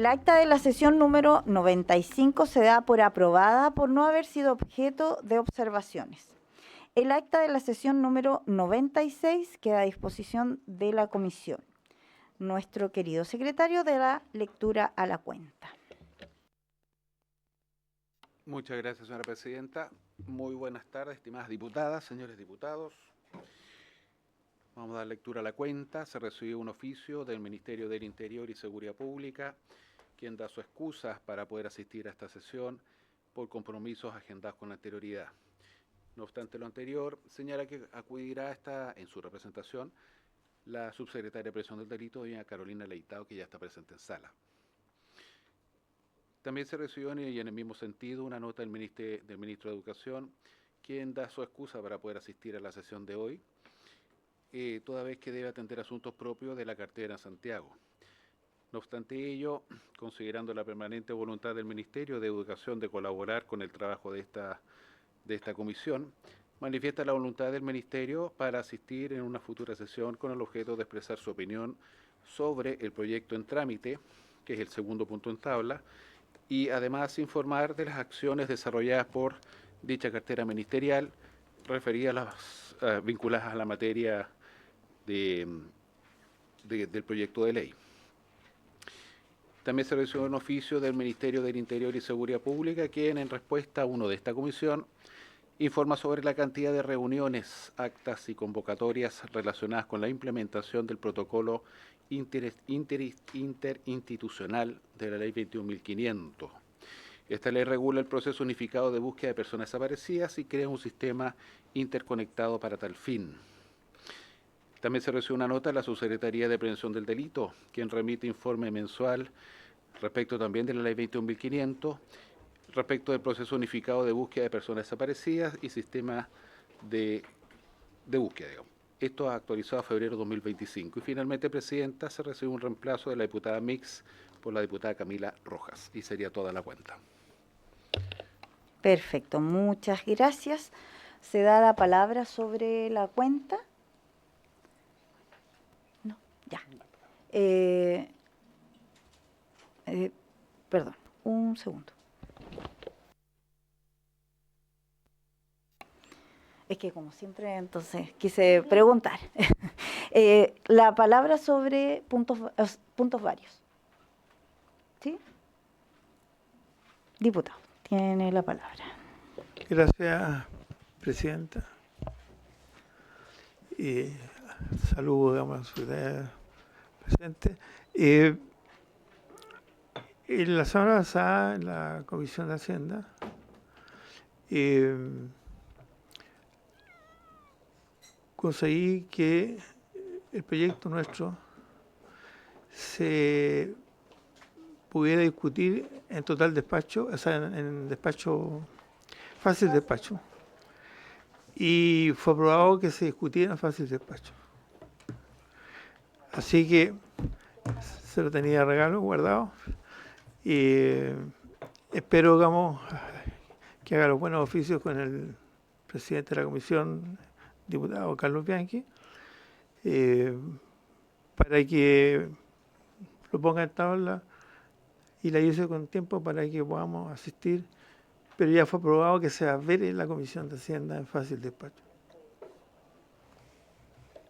El acta de la sesión número 95 se da por aprobada por no haber sido objeto de observaciones. El acta de la sesión número 96 queda a disposición de la comisión. Nuestro querido secretario dará lectura a la cuenta. Muchas gracias, señora presidenta. Muy buenas tardes, estimadas diputadas, señores diputados. Vamos a dar lectura a la cuenta. Se recibió un oficio del Ministerio del Interior y Seguridad Pública, quien da su excusa para poder asistir a esta sesión por compromisos agendados con anterioridad. No obstante lo anterior, señala que acudirá en su representación la subsecretaria de Prevención del Delito, doña Carolina Leitao, que ya está presente en sala. También se recibió, y en el mismo sentido, una nota del ministro de Educación, quien da su excusa para poder asistir a la sesión de hoy, toda vez que debe atender asuntos propios de la cartera en Santiago. No obstante ello, considerando la permanente voluntad del Ministerio de Educación de colaborar con el trabajo de esta comisión, manifiesta la voluntad del Ministerio para asistir en una futura sesión con el objeto de expresar su opinión sobre el proyecto en trámite, que es el segundo punto en tabla, y además informar de las acciones desarrolladas por dicha cartera ministerial referidas vinculadas a la materia del proyecto de ley. También se recibió un oficio del Ministerio del Interior y Seguridad Pública, quien en respuesta a uno de esta comisión informa sobre la cantidad de reuniones, actas y convocatorias relacionadas con la implementación del protocolo interinstitucional de la Ley 21.500. Esta ley regula el proceso unificado de búsqueda de personas desaparecidas y crea un sistema interconectado para tal fin. También se recibió una nota de la Subsecretaría de Prevención del Delito, quien remite informe mensual respecto también de la Ley 21.500, respecto del proceso unificado de búsqueda de personas desaparecidas y sistema de búsqueda, digamos. Esto actualizado a febrero de 2025. Y finalmente, presidenta, se recibió un reemplazo de la diputada Mix por la diputada Camila Rojas. Y sería toda la cuenta. Perfecto, muchas gracias. Se da la palabra sobre la cuenta. No, ya. Perdón, un segundo. Es que como siempre, entonces, quise preguntar. La palabra sobre puntos varios. ¿Sí? Diputado, tiene la palabra. Gracias, presidenta. Saludos, digamos, a la secretaria presente. En la semana pasada, en la Comisión de Hacienda, conseguí que el proyecto nuestro se pudiera discutir en total despacho, o sea, en despacho, fácil despacho. Y fue aprobado que se discutiera en fácil despacho. Así que se lo tenía regalo guardado. Y espero, digamos, que haga los buenos oficios con el presidente de la comisión, diputado Carlos Bianchi, para que lo ponga en tabla y la use con tiempo para que podamos asistir, pero ya fue aprobado que se va a ver en la Comisión de Hacienda en fácil despacho.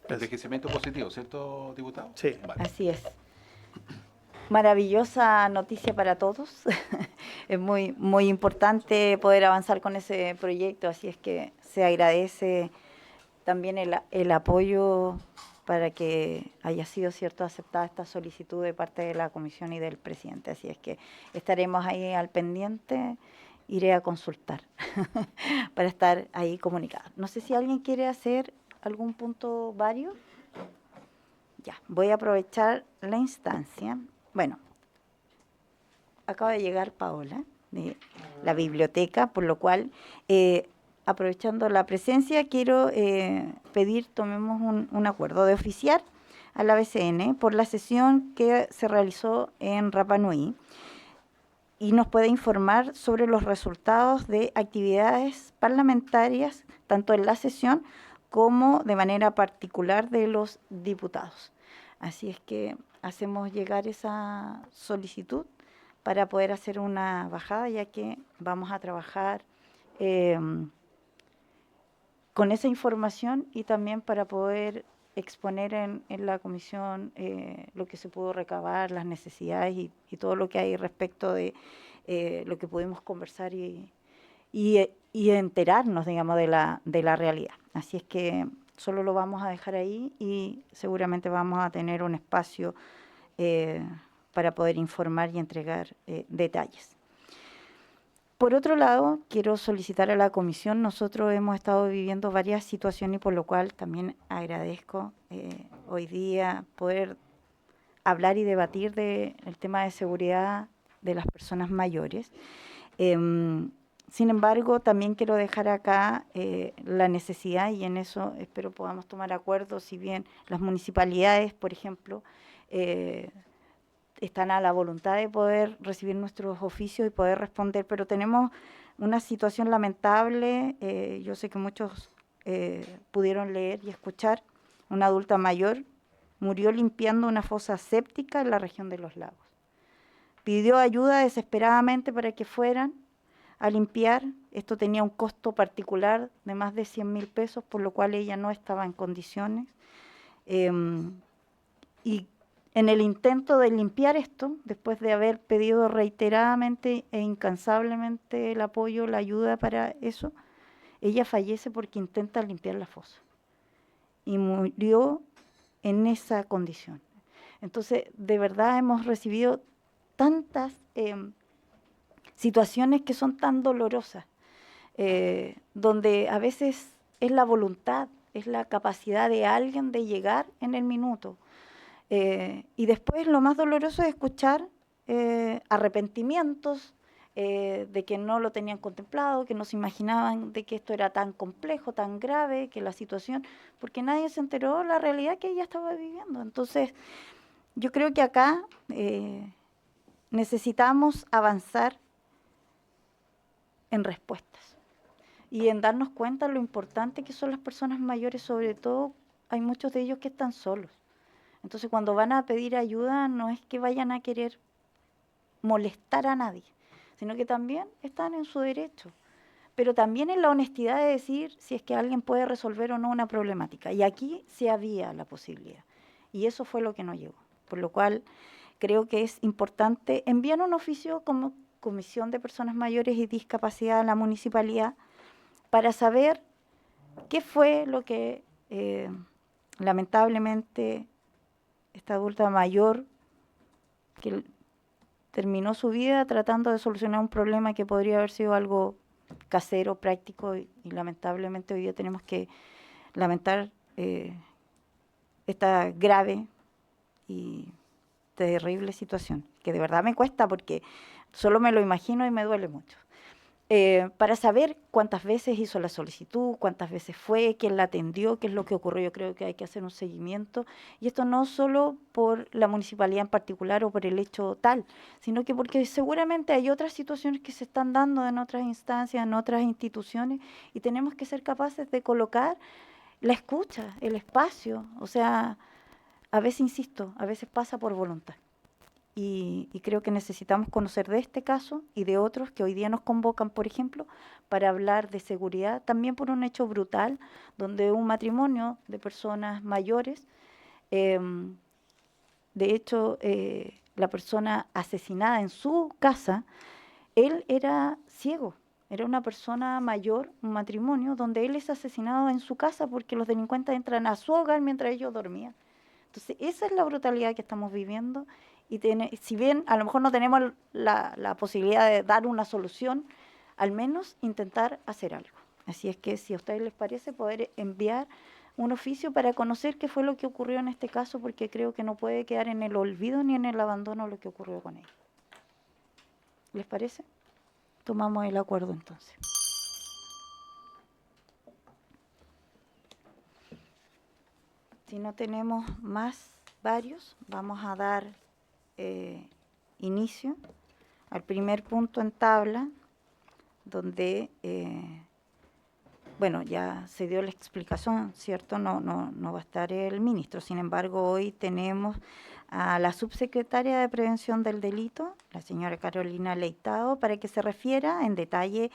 Envejecimiento positivo, ¿cierto, diputado? Sí. Vale. Así es. Maravillosa noticia para todos. Es muy, muy importante poder avanzar con ese proyecto, así es que se agradece también el apoyo para que haya sido cierto aceptada esta solicitud de parte de la comisión y del presidente. Así es que estaremos ahí al pendiente, iré a consultar para estar ahí comunicada. No sé si alguien quiere hacer algún punto vario. Ya, voy a aprovechar la instancia. Bueno, acaba de llegar Paola de la biblioteca, por lo cual, aprovechando la presencia, quiero pedir, tomemos un acuerdo de oficiar a la BCN por la sesión que se realizó en Rapa Nui y nos puede informar sobre los resultados de actividades parlamentarias, tanto en la sesión como de manera particular de los diputados. Así es que hacemos llegar esa solicitud para poder hacer una bajada, ya que vamos a trabajar con esa información y también para poder exponer en la comisión lo que se pudo recabar, las necesidades y todo lo que hay respecto de lo que pudimos conversar y enterarnos, digamos, de la realidad. Así es que solo lo vamos a dejar ahí y seguramente vamos a tener un espacio para poder informar y entregar detalles. Por otro lado, quiero solicitar a la comisión, nosotros hemos estado viviendo varias situaciones y por lo cual también agradezco hoy día poder hablar y debatir del tema de seguridad de las personas mayores. Sin embargo, también quiero dejar acá la necesidad, y en eso espero podamos tomar acuerdos, si bien las municipalidades, por ejemplo, están a la voluntad de poder recibir nuestros oficios y poder responder, pero tenemos una situación lamentable, yo sé que muchos pudieron leer y escuchar, una adulta mayor murió limpiando una fosa séptica en la región de Los Lagos. Pidió ayuda desesperadamente para que fueran a limpiar. Esto tenía un costo particular de más de 100.000 pesos, por lo cual ella no estaba en condiciones. Y en el intento de limpiar esto, después de haber pedido reiteradamente e incansablemente el apoyo, la ayuda para eso, ella fallece porque intenta limpiar la fosa. Y murió en esa condición. Entonces, de verdad hemos recibido tantas situaciones que son tan dolorosas, donde a veces es la voluntad, es la capacidad de alguien de llegar en el minuto. Y después lo más doloroso es escuchar arrepentimientos de que no lo tenían contemplado, que no se imaginaban de que esto era tan complejo, tan grave, que la situación, porque nadie se enteró de la realidad que ella estaba viviendo. Entonces, yo creo que acá necesitamos avanzar en respuestas y en darnos cuenta de lo importante que son las personas mayores, sobre todo hay muchos de ellos que están solos. Entonces, cuando van a pedir ayuda, no es que vayan a querer molestar a nadie, sino que también están en su derecho, pero también en la honestidad de decir si es que alguien puede resolver o no una problemática. Y aquí sí había la posibilidad, y eso fue lo que no llegó, por lo cual creo que es importante enviar un oficio como Comisión de Personas Mayores y Discapacidad a la municipalidad para saber qué fue lo que lamentablemente esta adulta mayor que terminó su vida tratando de solucionar un problema que podría haber sido algo casero, práctico, y lamentablemente hoy día tenemos que lamentar esta grave y terrible situación, que de verdad me cuesta porque solo me lo imagino y me duele mucho. Para saber cuántas veces hizo la solicitud, cuántas veces fue, quién la atendió, qué es lo que ocurrió. Yo creo que hay que hacer un seguimiento, y esto no solo por la municipalidad en particular o por el hecho tal, sino que porque seguramente hay otras situaciones que se están dando en otras instancias, en otras instituciones, y tenemos que ser capaces de colocar la escucha, el espacio. O sea, a veces, insisto, a veces pasa por voluntad. Y creo que necesitamos conocer de este caso y de otros que hoy día nos convocan, por ejemplo, para hablar de seguridad, también por un hecho brutal, donde un matrimonio de personas mayores, de hecho, la persona asesinada en su casa, él era ciego, era una persona mayor, un matrimonio, donde él es asesinado en su casa porque los delincuentes entran a su hogar mientras ellos dormían. Entonces, esa es la brutalidad que estamos viviendo, y si bien a lo mejor no tenemos la posibilidad de dar una solución, al menos intentar hacer algo. Así es que, si a ustedes les parece, poder enviar un oficio para conocer qué fue lo que ocurrió en este caso, porque creo que no puede quedar en el olvido ni en el abandono lo que ocurrió con él. ¿Les parece? Tomamos el acuerdo entonces. Si no tenemos más varios, vamos a dar inicio al primer punto en tabla, donde bueno, ya se dio la explicación, ¿cierto? No va a estar el ministro. Sin embargo, hoy tenemos a la subsecretaria de Prevención del Delito, la señora Carolina Leitao, para que se refiera en detalle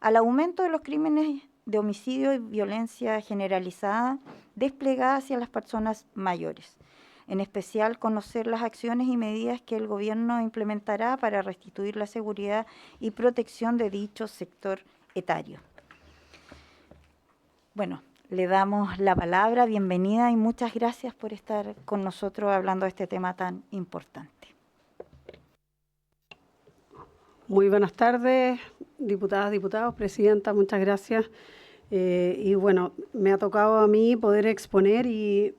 al aumento de los crímenes de homicidio y violencia generalizada desplegada hacia las personas mayores. En especial, conocer las acciones y medidas que el gobierno implementará para restituir la seguridad y protección de dicho sector etario. Bueno, le damos la palabra, bienvenida y muchas gracias por estar con nosotros hablando de este tema tan importante. Muy buenas tardes, diputadas, diputados, presidenta, muchas gracias. Y bueno, me ha tocado a mí poder exponer y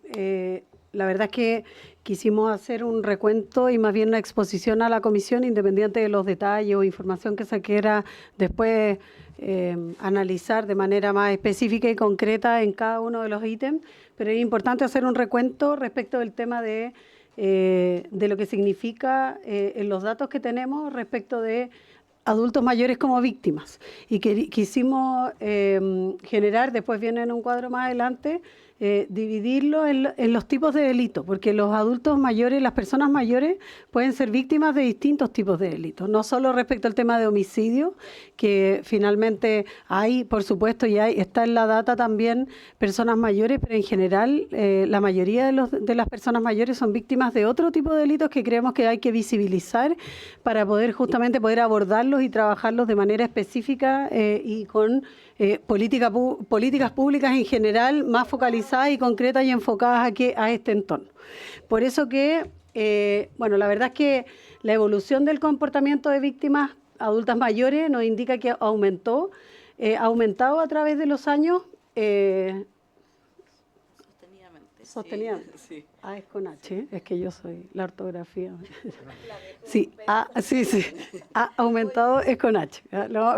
la verdad es que quisimos hacer un recuento y más bien una exposición a la comisión, independiente de los detalles o información que se quiera después analizar de manera más específica y concreta en cada uno de los ítems, pero es importante hacer un recuento respecto del tema de lo que significa en los datos que tenemos respecto de adultos mayores como víctimas. Y que quisimos generar, después viene en un cuadro más adelante, dividirlo en los tipos de delitos, porque los adultos mayores, las personas mayores pueden ser víctimas de distintos tipos de delitos, no solo respecto al tema de homicidio, que finalmente hay, por supuesto, y está en la data también personas mayores, pero en general la mayoría de las personas mayores son víctimas de otro tipo de delitos que creemos que hay que visibilizar para poder justamente poder abordarlos y trabajarlos de manera específica y con políticas públicas en general más focalizadas y concretas y enfocadas a este entorno. Por eso que, bueno, la verdad es que la evolución del comportamiento de víctimas adultas mayores nos indica que ha aumentado a través de los años. Sostenidamente. Sí. Es con H, es que yo soy la ortografía. Sí, sí, ha aumentado, es con H. No.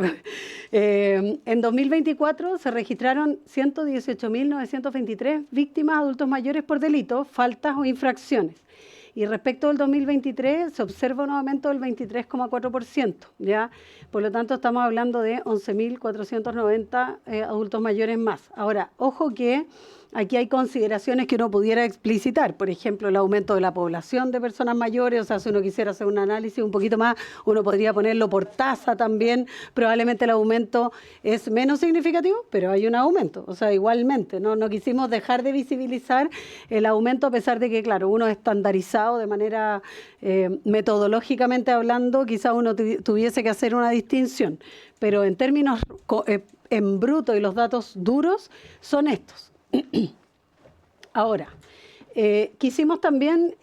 En 2024 se registraron 118.923 víctimas adultos mayores por delitos, faltas o infracciones. Y respecto del 2023 se observa un aumento del 23,4%, ¿ya? Por lo tanto, estamos hablando de 11.490 adultos mayores más. Ahora, ojo que aquí hay consideraciones que uno pudiera explicitar, por ejemplo, el aumento de la población de personas mayores, o sea, si uno quisiera hacer un análisis un poquito más, uno podría ponerlo por tasa también, probablemente el aumento es menos significativo, pero hay un aumento, o sea, igualmente, no quisimos dejar de visibilizar el aumento a pesar de que, claro, uno estandarizado de manera metodológicamente hablando, quizá uno tuviese que hacer una distinción, pero en términos en bruto y los datos duros son estos. Ahora, quisimos también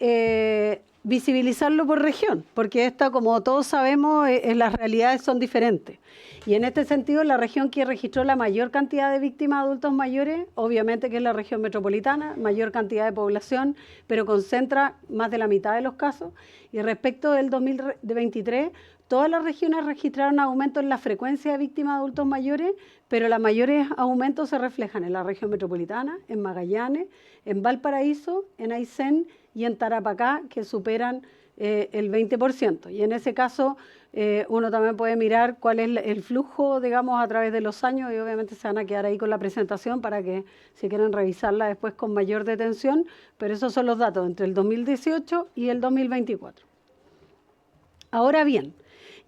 visibilizarlo por región, porque esta, como todos sabemos, las realidades son diferentes. Y en este sentido, la región que registró la mayor cantidad de víctimas adultos mayores, obviamente que es la región metropolitana, mayor cantidad de población, pero concentra más de la mitad de los casos. Y respecto del 2023, todas las regiones registraron aumento en la frecuencia de víctimas de adultos mayores, pero los mayores aumentos se reflejan en la región metropolitana, en Magallanes, en Valparaíso, en Aysén y en Tarapacá, que superan el 20%. Y en ese caso, uno también puede mirar cuál es el flujo, digamos, a través de los años, y obviamente se van a quedar ahí con la presentación para que, si quieren revisarla después con mayor detención, pero esos son los datos entre el 2018 y el 2024. Ahora bien,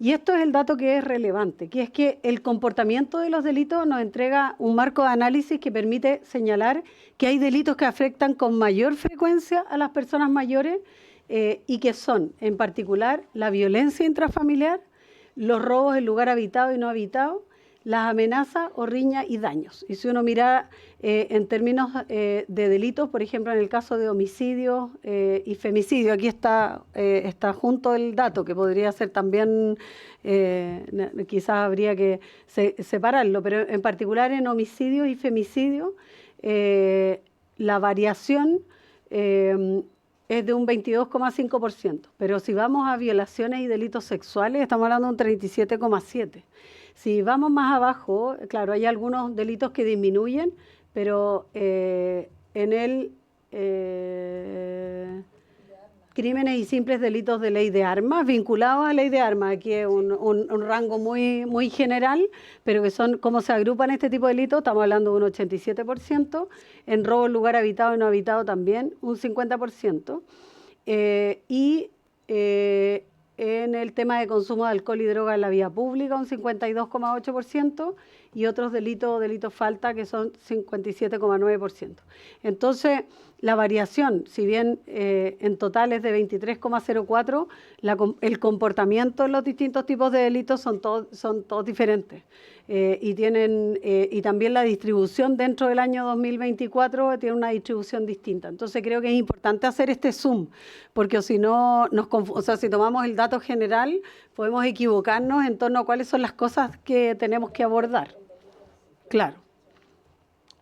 y esto es el dato que es relevante, que es que el comportamiento de los delitos nos entrega un marco de análisis que permite señalar que hay delitos que afectan con mayor frecuencia a las personas mayores y que son, en particular, la violencia intrafamiliar, los robos en lugar habitado y no habitado, las amenazas o riñas y daños. Y si uno mira en términos de delitos, por ejemplo, en el caso de homicidio y femicidio, aquí está junto el dato, que podría ser también, quizás habría que separarlo, pero en particular en homicidio y femicidio, la variación es de un 22,5%, pero si vamos a violaciones y delitos sexuales, estamos hablando de un 37,7%. Si vamos más abajo, claro, hay algunos delitos que disminuyen, pero en el crímenes y simples delitos de ley de armas, vinculados a ley de armas. Aquí es un rango muy general, pero que son, ¿cómo se agrupan este tipo de delitos? Estamos hablando de un 87%, en robo en lugar habitado y no habitado también un 50%, en el tema de consumo de alcohol y droga en la vía pública un 52,8%, y otros delitos falta, que son 57,9%. Entonces, la variación, si bien en total es de 23,04, el comportamiento en los distintos tipos de delitos son todos diferentes. Y también la distribución dentro del año 2024 tiene una distribución distinta. Entonces creo que es importante hacer este zoom, porque si no, si tomamos el dato general, podemos equivocarnos en torno a cuáles son las cosas que tenemos que abordar. Claro.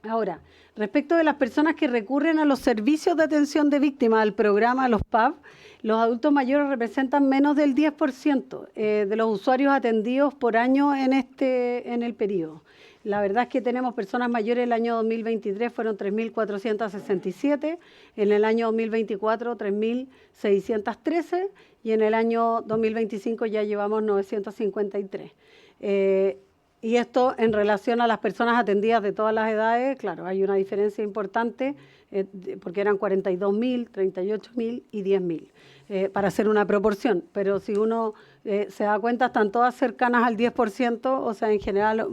Ahora, respecto de las personas que recurren a los servicios de atención de víctimas, al programa, a los PAV, los adultos mayores representan menos del 10% de los usuarios atendidos por año en el periodo. La verdad es que tenemos personas mayores. El año 2023 fueron 3.467, en el año 2024 3.613 y en el año 2025 ya llevamos 953. Y esto en relación a las personas atendidas de todas las edades, claro, hay una diferencia importante, porque eran 42.000, 38.000 y 10.000, para hacer una proporción. Pero si uno se da cuenta, están todas cercanas al 10%, o sea, en general,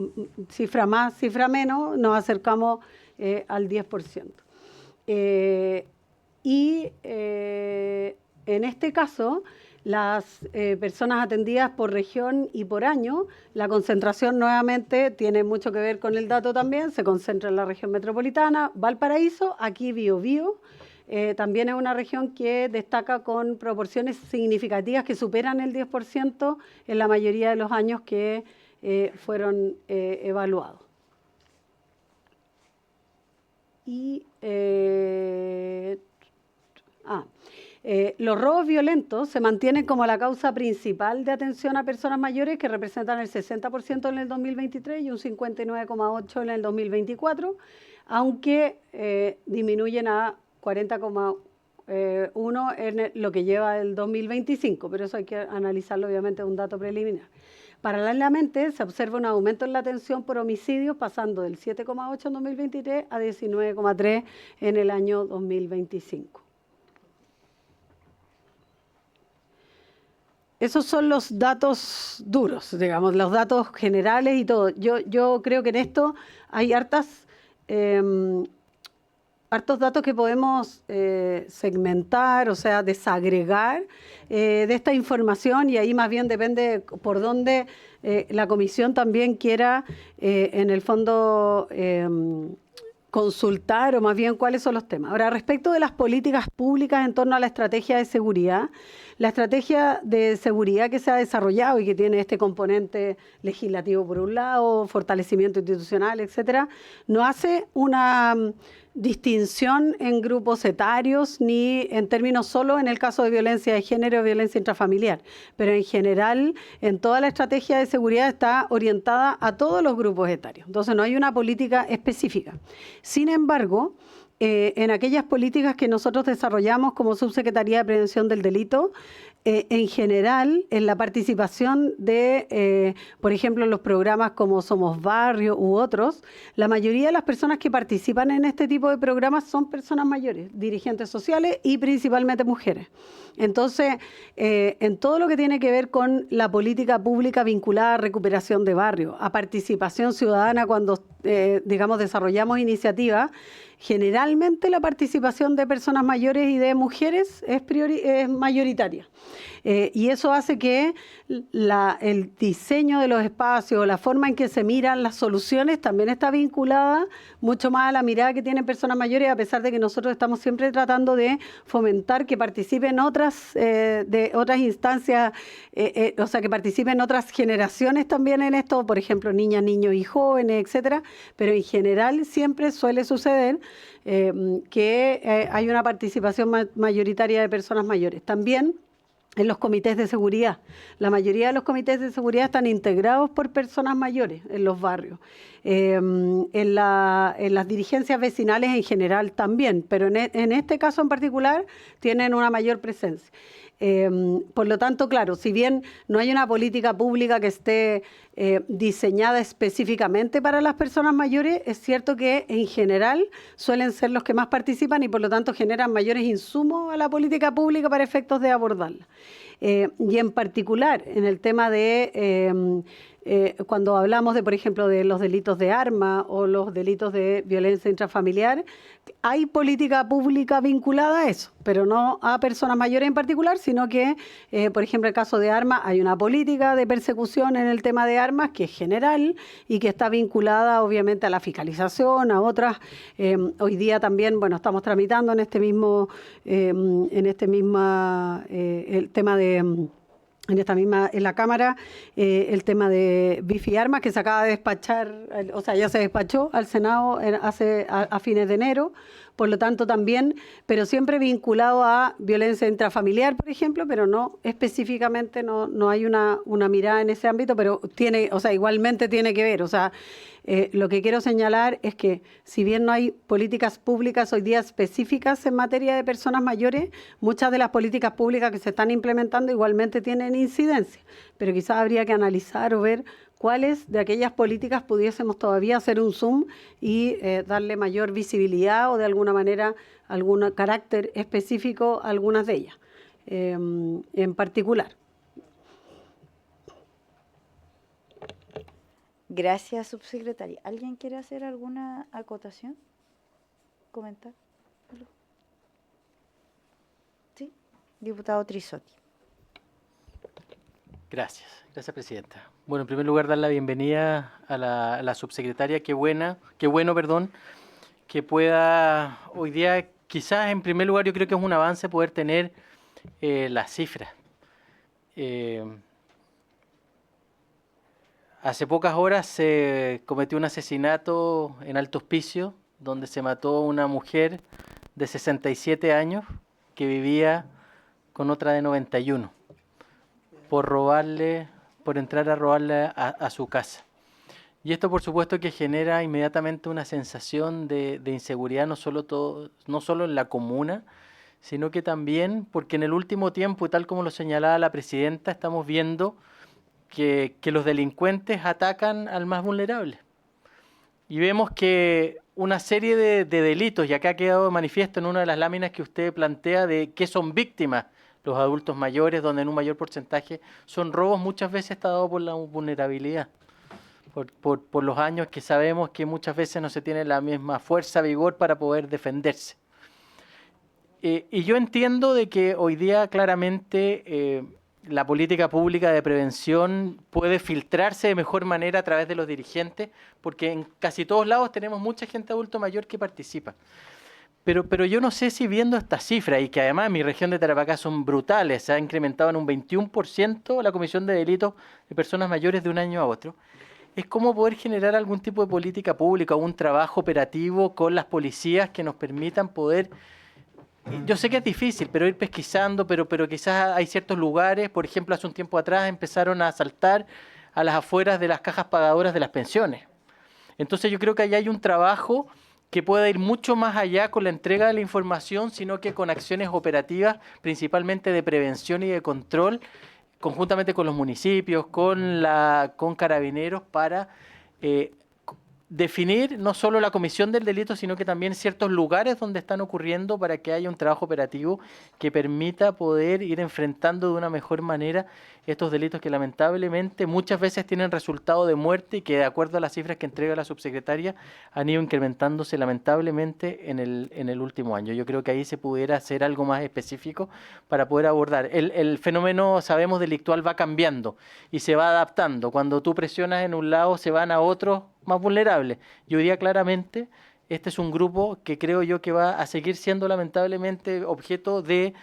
cifra más, cifra menos, nos acercamos al 10%. En este caso, las personas atendidas por región y por año, la concentración nuevamente tiene mucho que ver con el dato también, se concentra en la región metropolitana, Valparaíso, aquí Biobío, también es una región que destaca con proporciones significativas que superan el 10% en la mayoría de los años que fueron evaluados. Los robos violentos se mantienen como la causa principal de atención a personas mayores, que representan el 60% en el 2023 y un 59,8% en el 2024, aunque disminuyen a 40,1% en lo que lleva el 2025, pero eso hay que analizarlo, obviamente, es un dato preliminar. Paralelamente, se observa un aumento en la atención por homicidios, pasando del 7,8% en 2023 a 19,3% en el año 2025. Esos son los datos duros, digamos, los datos generales y todo. Yo creo que en esto hay hartos datos que podemos segmentar, o sea, desagregar de esta información, y ahí más bien depende por dónde la comisión también quiera, en el fondo, consultar, o más bien cuáles son los temas. Ahora, respecto de las políticas públicas en torno a la estrategia de seguridad, la estrategia de seguridad que se ha desarrollado y que tiene este componente legislativo por un lado, fortalecimiento institucional, etcétera, no hace una distinción en grupos etarios ni en términos solo en el caso de violencia de género o violencia intrafamiliar, pero en general en toda la estrategia de seguridad está orientada a todos los grupos etarios. Entonces no hay una política específica. Sin embargo, en aquellas políticas que nosotros desarrollamos como Subsecretaría de Prevención del Delito, en general, en la participación de, por ejemplo, los programas como Somos Barrio u otros, la mayoría de las personas que participan en este tipo de programas son personas mayores, dirigentes sociales y principalmente mujeres. Entonces, en todo lo que tiene que ver con la política pública vinculada a recuperación de barrio, a participación ciudadana cuando, digamos, desarrollamos iniciativas, generalmente la participación de personas mayores y de mujeres es mayoritaria. Y eso hace que el diseño de los espacios, la forma en que se miran las soluciones también está vinculada mucho más a la mirada que tienen personas mayores, a pesar de que nosotros estamos siempre tratando de fomentar que participen de otras instancias, o sea, que participen otras generaciones también en esto, por ejemplo, niñas, niños y jóvenes, etcétera, pero en general siempre suele suceder que hay una participación mayoritaria de personas mayores. También en los comités de seguridad. La mayoría de los comités de seguridad están integrados por personas mayores en los barrios. En las dirigencias vecinales en general también, pero en este caso en particular tienen una mayor presencia. Por lo tanto, claro, si bien no hay una política pública que esté diseñada específicamente para las personas mayores, es cierto que en general suelen ser los que más participan y por lo tanto generan mayores insumos a la política pública para efectos de abordarla. Y en particular en el tema de cuando hablamos de, por ejemplo, de los delitos de armas o los delitos de violencia intrafamiliar, hay política pública vinculada a eso, pero no a personas mayores en particular, sino que, por ejemplo, en el caso de armas, hay una política de persecución en el tema de armas que es general y que está vinculada, obviamente, a la fiscalización, a otras. Hoy día también, bueno, estamos tramitando el tema de... En la Cámara, el tema de Bifi Armas, que se acaba de despachar, o sea, ya se despachó al Senado a fines de enero, por lo tanto también, pero siempre vinculado a violencia intrafamiliar, por ejemplo, pero no específicamente, no hay una mirada en ese ámbito, pero tiene, o sea, igualmente tiene que ver, o sea, lo que quiero señalar es que si bien no hay políticas públicas hoy día específicas en materia de personas mayores, muchas de las políticas públicas que se están implementando igualmente tienen incidencia, pero quizás habría que analizar o ver cuáles de aquellas políticas pudiésemos todavía hacer un zoom y darle mayor visibilidad o de alguna manera algún carácter específico a algunas de ellas en particular. Gracias, subsecretaria. ¿Alguien quiere hacer alguna acotación? ¿Comentar? Sí, diputado Trisotti. Gracias, presidenta. Bueno, en primer lugar, dar la bienvenida a la subsecretaria. Qué bueno, que pueda hoy día, quizás en primer lugar, yo creo que es un avance poder tener las cifras. Hace pocas horas se cometió un asesinato en Alto Hospicio, donde se mató una mujer de 67 años que vivía con otra de 91 por entrar a robarle a su casa. Y esto por supuesto que genera inmediatamente una sensación de inseguridad, no solo en la comuna, sino que también porque en el último tiempo, y tal como lo señalaba la presidenta, estamos viendo que los delincuentes atacan al más vulnerable. Y vemos que una serie de delitos, y acá ha quedado manifiesto en una de las láminas que usted plantea de qué son víctimas los adultos mayores, donde en un mayor porcentaje son robos, muchas veces está dado por la vulnerabilidad, por los años que sabemos que muchas veces no se tiene la misma fuerza, vigor para poder defenderse. Y yo entiendo de que hoy día claramente la política pública de prevención puede filtrarse de mejor manera a través de los dirigentes, porque en casi todos lados tenemos mucha gente adulto mayor que participa. Pero yo no sé si viendo esta cifra, y que además en mi región de Tarapacá son brutales, se ha incrementado en un 21% la comisión de delitos de personas mayores de un año a otro, es cómo poder generar algún tipo de política pública o un trabajo operativo con las policías que nos permitan poder... Yo sé que es difícil, pero ir pesquisando, pero quizás hay ciertos lugares, por ejemplo, hace un tiempo atrás empezaron a asaltar a las afueras de las cajas pagadoras de las pensiones. Entonces yo creo que ahí hay un trabajo que pueda ir mucho más allá con la entrega de la información, sino que con acciones operativas, principalmente de prevención y de control, conjuntamente con los municipios, con Carabineros, para definir no solo la comisión del delito, sino que también ciertos lugares donde están ocurriendo para que haya un trabajo operativo que permita poder ir enfrentando de una mejor manera estos delitos que lamentablemente muchas veces tienen resultado de muerte y que de acuerdo a las cifras que entrega la subsecretaria han ido incrementándose lamentablemente en el último año. Yo creo que ahí se pudiera hacer algo más específico para poder abordar. El fenómeno, sabemos, delictual va cambiando y se va adaptando. Cuando tú presionas en un lado se van a otros más vulnerables. Yo diría claramente, este es un grupo que creo yo que va a seguir siendo lamentablemente objeto de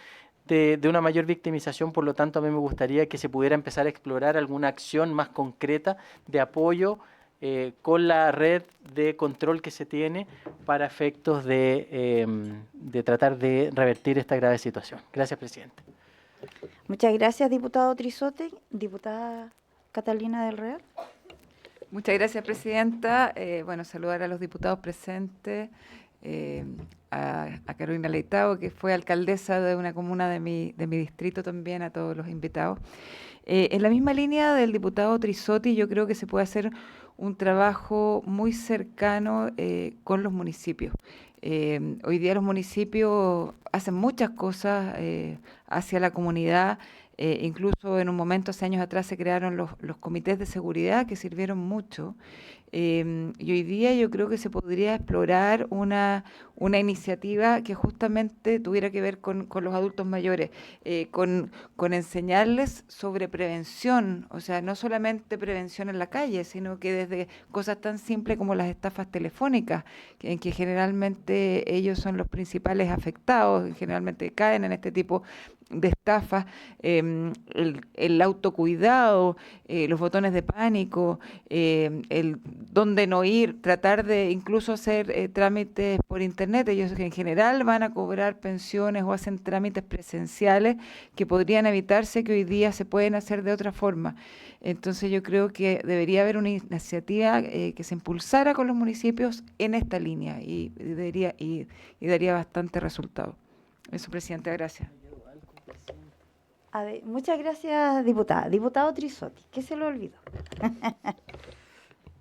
una mayor victimización, por lo tanto a mí me gustaría que se pudiera empezar a explorar alguna acción más concreta de apoyo con la red de control que se tiene para efectos de tratar de revertir esta grave situación. Gracias, presidente. Muchas gracias, diputado Trisotti. Diputada Catalina del Real. Muchas gracias, presidenta. Bueno, saludar a los diputados presentes, a Carolina Leitao, que fue alcaldesa de una comuna de mi distrito también, a todos los invitados. En la misma línea del diputado Trisotti, yo creo que se puede hacer un trabajo muy cercano con los municipios. Hoy día los municipios hacen muchas cosas hacia la comunidad. Incluso en un momento, hace años atrás, se crearon los comités de seguridad que sirvieron mucho. Y hoy día yo creo que se podría explorar una iniciativa que justamente tuviera que ver con los adultos mayores, con enseñarles sobre prevención, o sea, no solamente prevención en la calle, sino que desde cosas tan simples como las estafas telefónicas, en que generalmente ellos son los principales afectados, generalmente caen en este tipo de estafas, el autocuidado, los botones de pánico, el dónde no ir, tratar de incluso hacer trámites por internet. Ellos en general van a cobrar pensiones o hacen trámites presenciales que podrían evitarse, que hoy día se pueden hacer de otra forma. Entonces yo creo que debería haber una iniciativa que se impulsara con los municipios en esta línea y daría bastante resultado. Eso, presidente, gracias. Muchas gracias, diputada. Diputado Trisotti, ¿qué se le olvidó?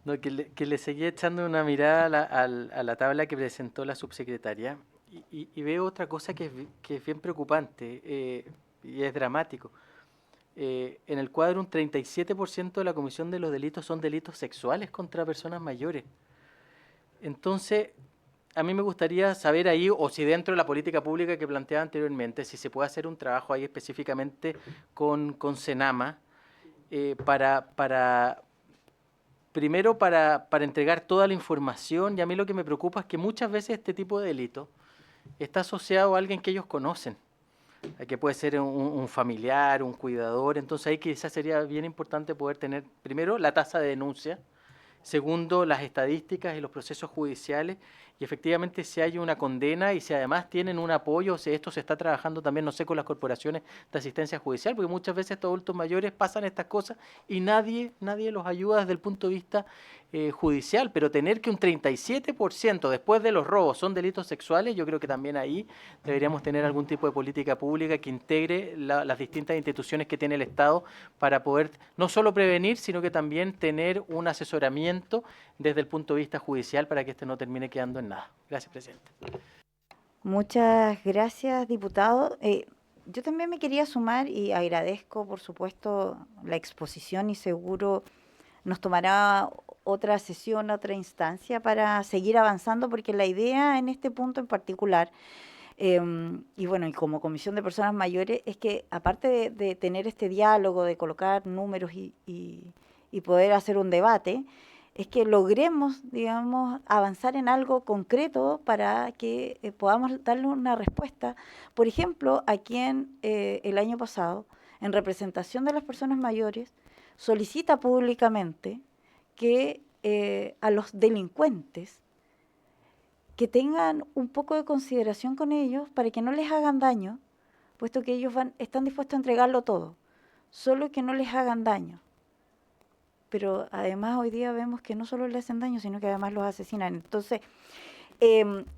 No, que le seguí echando una mirada a la tabla que presentó la subsecretaria y veo otra cosa que es bien preocupante y es dramático. En el cuadro, un 37% de la comisión de los delitos son delitos sexuales contra personas mayores. Entonces, a mí me gustaría saber ahí, o si dentro de la política pública que planteaba anteriormente, si se puede hacer un trabajo ahí específicamente con Senama primero para entregar toda la información. Y a mí lo que me preocupa es que muchas veces este tipo de delito está asociado a alguien que ellos conocen, que puede ser un familiar, un cuidador. Entonces ahí quizás sería bien importante poder tener, primero, la tasa de denuncia, segundo, las estadísticas y los procesos judiciales, y efectivamente si hay una condena y si además tienen un apoyo, si esto se está trabajando también, no sé, con las corporaciones de asistencia judicial, porque muchas veces estos adultos mayores pasan estas cosas y nadie los ayuda desde el punto de vista judicial, pero tener que un 37% después de los robos son delitos sexuales, yo creo que también ahí deberíamos tener algún tipo de política pública que integre las distintas instituciones que tiene el Estado para poder no solo prevenir, sino que también tener un asesoramiento desde el punto de vista judicial para que este no termine quedando en nada. Gracias, presidente. Muchas gracias, diputado. Yo también me quería sumar y agradezco, por supuesto, la exposición y seguro nos tomará otra sesión, otra instancia para seguir avanzando, porque la idea en este punto en particular, y bueno, y como Comisión de Personas Mayores, es que aparte de tener este diálogo, de colocar números y poder hacer un debate, es que logremos, digamos, avanzar en algo concreto para que podamos darle una respuesta. Por ejemplo, a quien el año pasado, en representación de las personas mayores, solicita públicamente que a los delincuentes que tengan un poco de consideración con ellos para que no les hagan daño, puesto que ellos están dispuestos a entregarlo todo, solo que no les hagan daño. Pero además hoy día vemos que no solo le hacen daño, sino que además los asesinan. Entonces,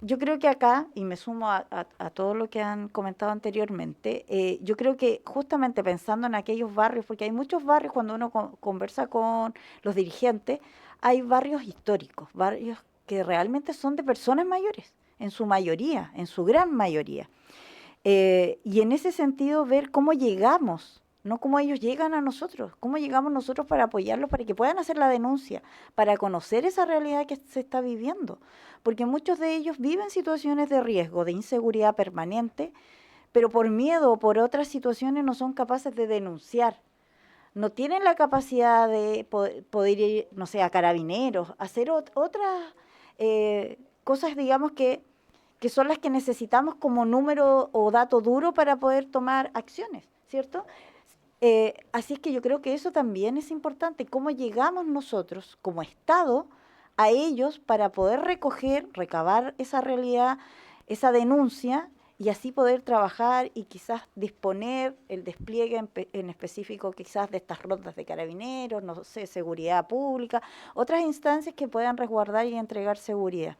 yo creo que acá, y me sumo a todo lo que han comentado anteriormente, yo creo que justamente pensando en aquellos barrios, porque hay muchos barrios cuando uno conversa con los dirigentes, hay barrios históricos, barrios que realmente son de personas mayores, en su mayoría, en su gran mayoría. Y en ese sentido ver cómo llegamos, no cómo ellos llegan a nosotros, cómo llegamos nosotros para apoyarlos, para que puedan hacer la denuncia, para conocer esa realidad que se está viviendo. Porque muchos de ellos viven situaciones de riesgo, de inseguridad permanente, pero por miedo o por otras situaciones no son capaces de denunciar. No tienen la capacidad de poder ir, no sé, a carabineros, hacer otras cosas, digamos, que son las que necesitamos como número o dato duro para poder tomar acciones, ¿cierto? Así es que yo creo que eso también es importante, cómo llegamos nosotros como Estado a ellos para poder recabar esa realidad, esa denuncia y así poder trabajar y quizás disponer el despliegue en específico quizás de estas rondas de carabineros, no sé, seguridad pública, otras instancias que puedan resguardar y entregar seguridad.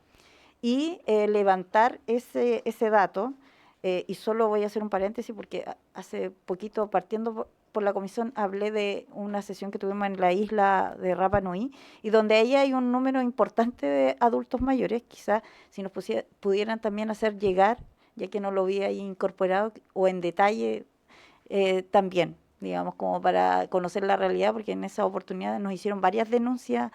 Y levantar ese dato, y solo voy a hacer un paréntesis porque hace poquito, partiendo por la comisión, hablé de una sesión que tuvimos en la isla de Rapa Nui, y donde ahí hay un número importante de adultos mayores, quizás si nos pudieran también hacer llegar, ya que no lo vi ahí incorporado, o en detalle también, digamos, como para conocer la realidad, porque en esa oportunidad nos hicieron varias denuncias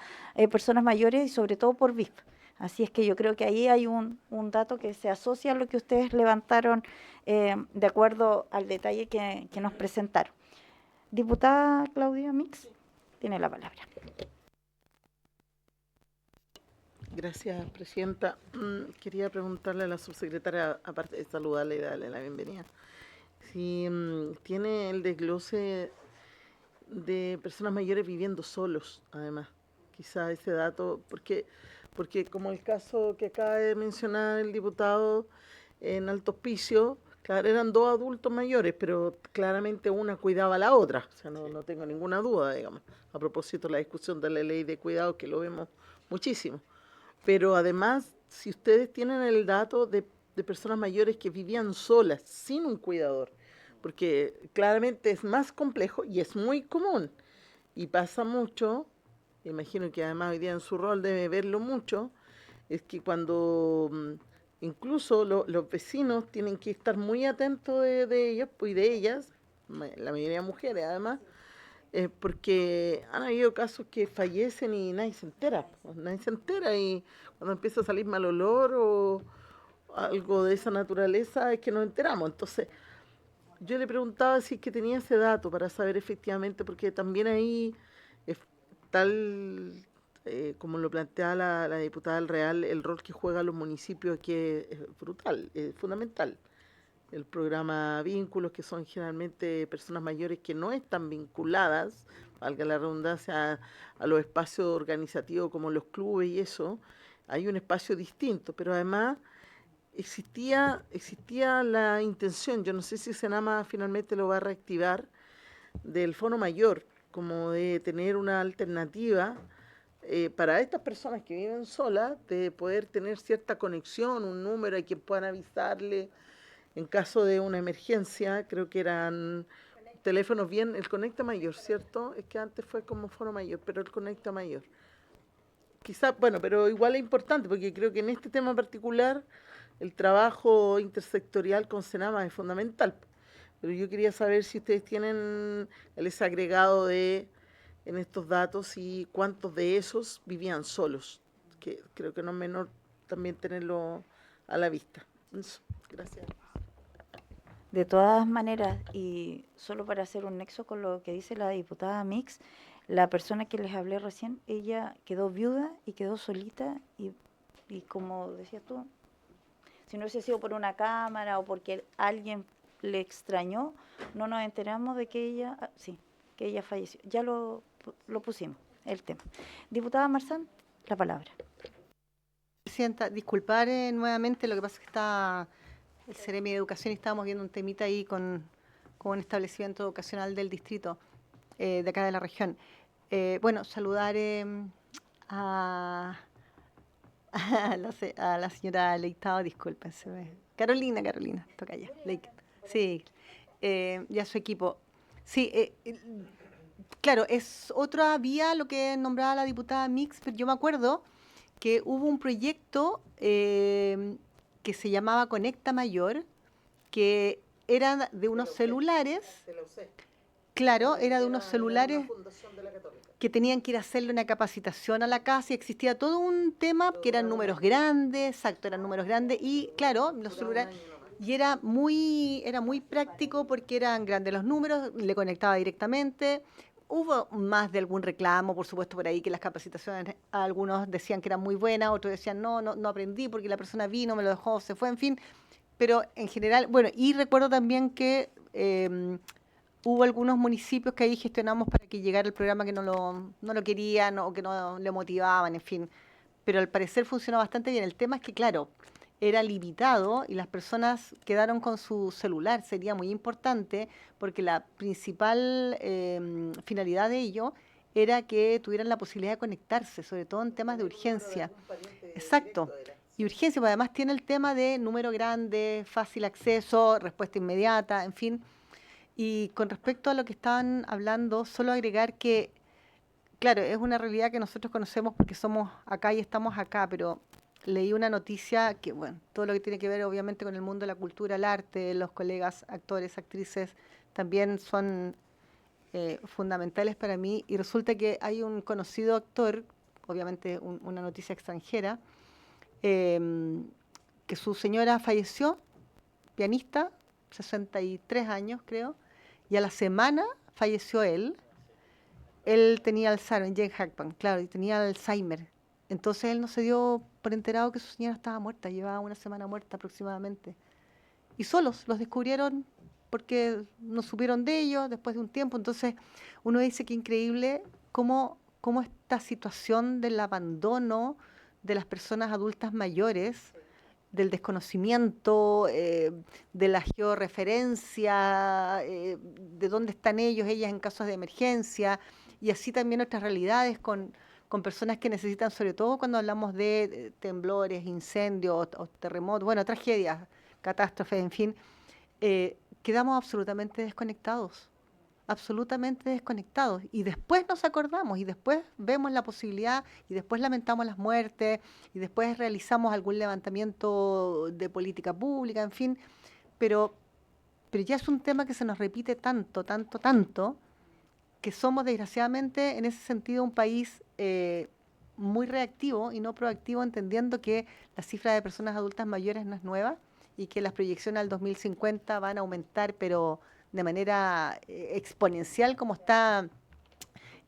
personas mayores y sobre todo por VIP. Así es que yo creo que ahí hay un dato que se asocia a lo que ustedes levantaron de acuerdo al detalle que nos presentaron. Diputada Claudia Mix, tiene la palabra. Gracias, presidenta. Quería preguntarle a la subsecretaria, aparte de saludarle y darle la bienvenida, si tiene el desglose de personas mayores viviendo solos, además. Quizá ese dato, porque como el caso que acaba de mencionar el diputado en Alto Hospicio, claro, eran 2 adultos mayores, pero claramente una cuidaba a la otra, o sea, no tengo ninguna duda, digamos, a propósito de la discusión de la ley de cuidado, que lo vemos muchísimo. Pero además, si ustedes tienen el dato de personas mayores que vivían solas, sin un cuidador, porque claramente es más complejo y es muy común, y pasa mucho, imagino que además hoy día en su rol debe verlo mucho, es que cuando incluso los vecinos tienen que estar muy atentos de ellos y de ellas, la mayoría mujeres además, porque han habido casos que fallecen y nadie se entera, y cuando empieza a salir mal olor o algo de esa naturaleza es que nos enteramos. Entonces, yo le preguntaba si es que tenía ese dato para saber efectivamente, porque también ahí es tal, como lo plantea la diputada del Real, el rol que juegan los municipios, que es brutal, es fundamental. El programa Vínculos, que son generalmente personas mayores que no están vinculadas, valga la redundancia, a los espacios organizativos como los clubes y eso, hay un espacio distinto, pero además existía la intención, yo no sé si Senama finalmente lo va a reactivar, del Fono Mayor, como de tener una alternativa para estas personas que viven solas, de poder tener cierta conexión, un número a quien puedan avisarle en caso de una emergencia. Creo que eran teléfonos bien, el Conecta Mayor, ¿cierto? Es que antes fue como Fono Mayor, pero el Conecta Mayor. Quizá, bueno, pero igual es importante, porque creo que en este tema particular el trabajo intersectorial con Senama es fundamental. Pero yo quería saber si ustedes tienen ese agregado en estos datos y cuántos de esos vivían solos, que creo que no es menor también tenerlo a la vista. Eso, gracias. De todas maneras, y solo para hacer un nexo con lo que dice la diputada Mix, la persona que les hablé recién, ella quedó viuda y quedó solita, y como decías tú, si no hubiese sido por una cámara o porque alguien le extrañó, no nos enteramos de que ella falleció. Ya lo pusimos, el tema. Diputada Marzán, la palabra. Presidenta, disculpar nuevamente, lo que pasa es que está el Ceremi de Educación y estábamos viendo un temita ahí con un establecimiento educacional del distrito, de acá de la región. Bueno, saludar a la señora Leitao, discúlpense. Carolina, toca ya. Sí, y a su equipo. Sí, claro, es otra vía lo que nombraba la diputada Mix, pero yo me acuerdo que hubo un proyecto que se llamaba Conecta Mayor, que eran de unos celulares. Claro, era de unos celulares que tenían que ir a hacerle una capacitación a la casa, y existía todo un tema que eran números grandes, exacto, eran números grandes, y claro, los celulares, y era muy práctico porque eran grandes los números, le conectaba directamente. Hubo más de algún reclamo, por supuesto, por ahí, que las capacitaciones, algunos decían que eran muy buenas, otros decían no aprendí porque la persona vino, me lo dejó, se fue, en fin. Pero en general, bueno, y recuerdo también que hubo algunos municipios que ahí gestionamos para que llegara el programa que no lo querían o que no le motivaban, en fin. Pero al parecer funcionó bastante bien. El tema es que, claro, era limitado y las personas quedaron con su celular. Sería muy importante porque la principal finalidad de ello era que tuvieran la posibilidad de conectarse, sobre todo en temas de urgencia. Exacto. Y urgencia, porque además tiene el tema de número grande, fácil acceso, respuesta inmediata, en fin. Y con respecto a lo que estaban hablando, solo agregar que, claro, es una realidad que nosotros conocemos porque somos acá y estamos acá, pero leí una noticia que, bueno, todo lo que tiene que ver obviamente con el mundo de la cultura, el arte, los colegas, actores, actrices, también son fundamentales para mí. Y resulta que hay un conocido actor, obviamente una noticia extranjera, que su señora falleció, pianista, 63 años creo, y a la semana falleció él. Él tenía Alzheimer, Jane Hackman, claro, y tenía Alzheimer. Entonces él no se dio por enterado que su señora estaba muerta, llevaba una semana muerta aproximadamente. Y solos los descubrieron porque no supieron de ellos después de un tiempo. Entonces uno dice que increíble cómo esta situación del abandono de las personas adultas mayores, del desconocimiento, de la georreferencia, de dónde están ellos, ellas en casos de emergencia, y así también otras realidades con personas que necesitan, sobre todo cuando hablamos de temblores, incendios o terremotos, bueno, tragedias, catástrofes, en fin, quedamos absolutamente desconectados. Absolutamente desconectados. Y después nos acordamos, y después vemos la posibilidad, y después lamentamos las muertes, y después realizamos algún levantamiento de política pública, en fin, pero ya es un tema que se nos repite tanto, tanto, tanto, que somos desgraciadamente en ese sentido un país muy reactivo y no proactivo, entendiendo que la cifra de personas adultas mayores no es nueva y que las proyecciones al 2050 van a aumentar, pero de manera exponencial, como está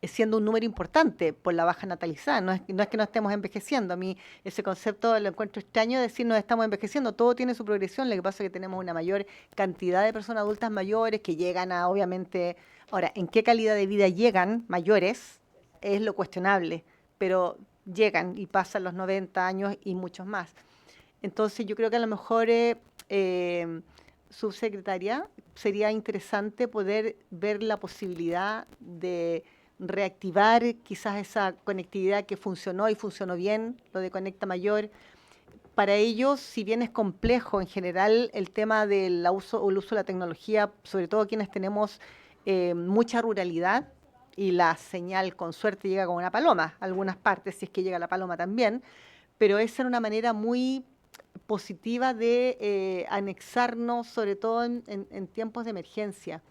siendo un número importante por la baja natalidad. No es que no estemos envejeciendo. A mí ese concepto lo encuentro extraño, decir no estamos envejeciendo. Todo tiene su progresión. Lo que pasa es que tenemos una mayor cantidad de personas adultas mayores que llegan a, obviamente, ahora, ¿en qué calidad de vida llegan mayores? Es lo cuestionable, pero llegan y pasan los 90 años y muchos más. Entonces yo creo que a lo mejor, subsecretaria, sería interesante poder ver la posibilidad de reactivar quizás esa conectividad que funcionó y funcionó bien, lo de Conecta Mayor. Para ellos, si bien es complejo en general el tema del uso o el uso de la tecnología, sobre todo quienes tenemos mucha ruralidad, y la señal con suerte llega como una paloma, algunas partes, si es que llega la paloma también, pero esa era una manera muy positiva de anexarnos, sobre todo en tiempos de emergencia.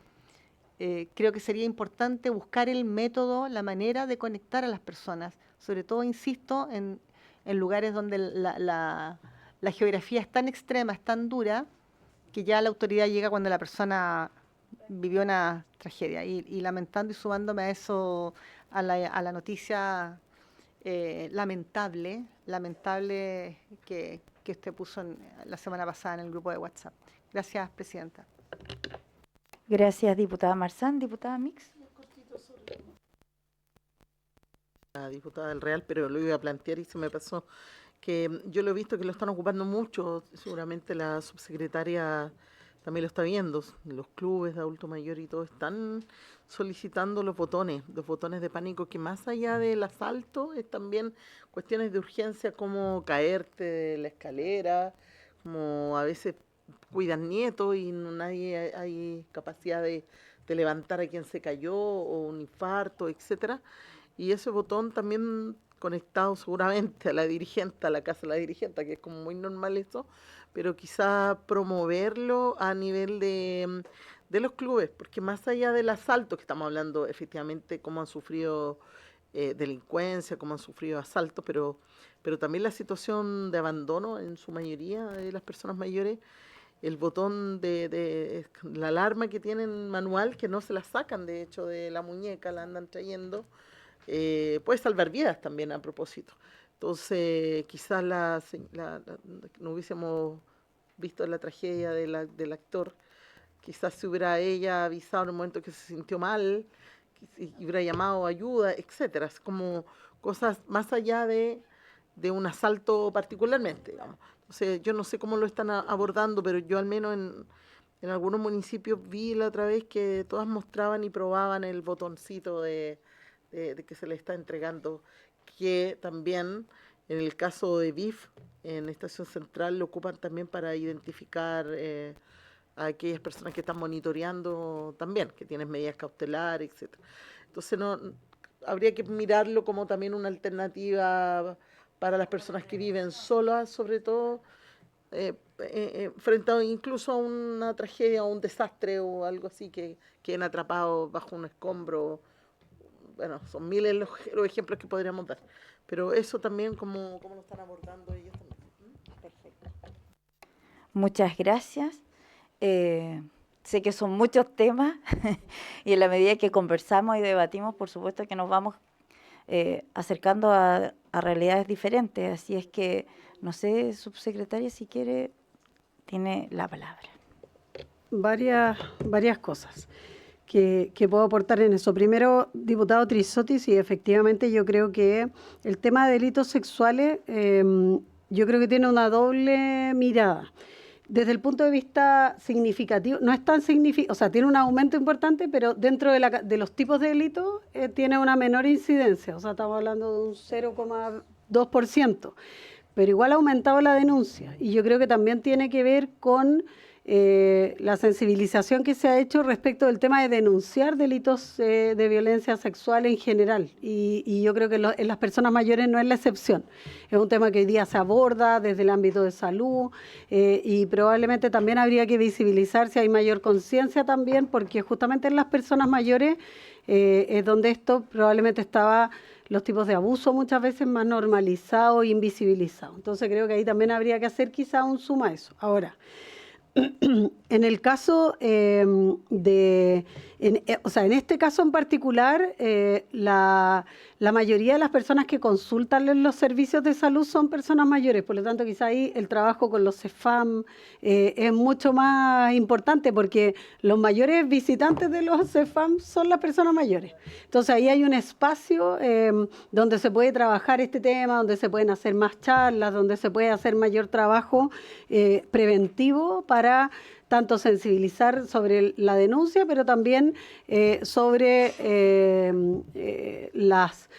Creo que sería importante buscar el método, la manera de conectar a las personas, sobre todo, insisto, en lugares donde la geografía es tan extrema, es tan dura, que ya la autoridad llega cuando la persona vivió una tragedia. Y lamentando y sumándome a eso, a la noticia lamentable que usted puso la semana pasada en el grupo de WhatsApp. Gracias, presidenta. Gracias, diputada Marzán. Diputada Mix. La diputada del Real, pero lo iba a plantear y se me pasó, que yo lo he visto que lo están ocupando mucho, seguramente la subsecretaria también lo está viendo, los clubes de adulto mayor y todo están solicitando los botones de pánico, que más allá del asalto es también cuestiones de urgencia, como caerte de la escalera, como a veces cuidan nietos y nadie hay capacidad de levantar a quien se cayó, o un infarto, etcétera. Y ese botón también conectado seguramente a la dirigente, a la casa de la dirigente, que es como muy normal eso, pero quizá promoverlo a nivel de los clubes, porque más allá del asalto, que estamos hablando efectivamente cómo han sufrido delincuencia, cómo han sufrido asaltos, pero también la situación de abandono en su mayoría de las personas mayores, el botón de la alarma que tienen manual, que no se la sacan de hecho de la muñeca, la andan trayendo, puede salvar vidas también a propósito. Entonces, quizás no hubiésemos visto la tragedia del actor, quizás si hubiera ella avisado en un momento que se sintió mal, y hubiera llamado ayuda, etcétera. Es como cosas más allá de de un asalto particularmente, digamos. Entonces, yo no sé cómo lo están abordando, pero yo al menos en algunos municipios vi la otra vez que todas mostraban y probaban el botoncito de que se le está entregando, que también en el caso de BIF, en Estación Central, lo ocupan también para identificar a aquellas personas que están monitoreando también, que tienen medidas cautelares, etcétera. Entonces, habría que mirarlo como también una alternativa para las personas que viven solas, sobre todo, frente incluso a una tragedia o un desastre o algo así, que queden atrapados bajo un escombro. Bueno, son miles los ejemplos que podríamos dar, pero eso también como lo están abordando ellos también. Perfecto. Muchas gracias. Sé que son muchos temas y en la medida que conversamos y debatimos, por supuesto que nos vamos acercando a realidades diferentes. Así es que, no sé, subsecretaria, si quiere, tiene la palabra. Varias cosas que puedo aportar en eso. Primero, diputado Trizzotti, sí, efectivamente yo creo que el tema de delitos sexuales, yo creo que tiene una doble mirada. Desde el punto de vista significativo, no es tan significativo, o sea, tiene un aumento importante, pero dentro de los tipos de delitos tiene una menor incidencia, o sea, estamos hablando de un 0,2%, pero igual ha aumentado la denuncia, y yo creo que también tiene que ver con la sensibilización que se ha hecho respecto del tema de denunciar delitos de violencia sexual en general, y yo creo que en las personas mayores no es la excepción. Es un tema que hoy día se aborda desde el ámbito de salud y probablemente también habría que visibilizar si hay mayor conciencia también, porque justamente en las personas mayores es donde esto probablemente estaba los tipos de abuso muchas veces más normalizados e invisibilizados. Entonces creo que ahí también habría que hacer quizá un suma a eso. Ahora, en el caso en este caso en particular, la mayoría de las personas que consultan los servicios de salud son personas mayores, por lo tanto quizá ahí el trabajo con los CEFAM es mucho más importante, porque los mayores visitantes de los CEFAM son las personas mayores. Entonces ahí hay un espacio donde se puede trabajar este tema, donde se pueden hacer más charlas, donde se puede hacer mayor trabajo preventivo para tanto sensibilizar sobre la denuncia, pero también sobre las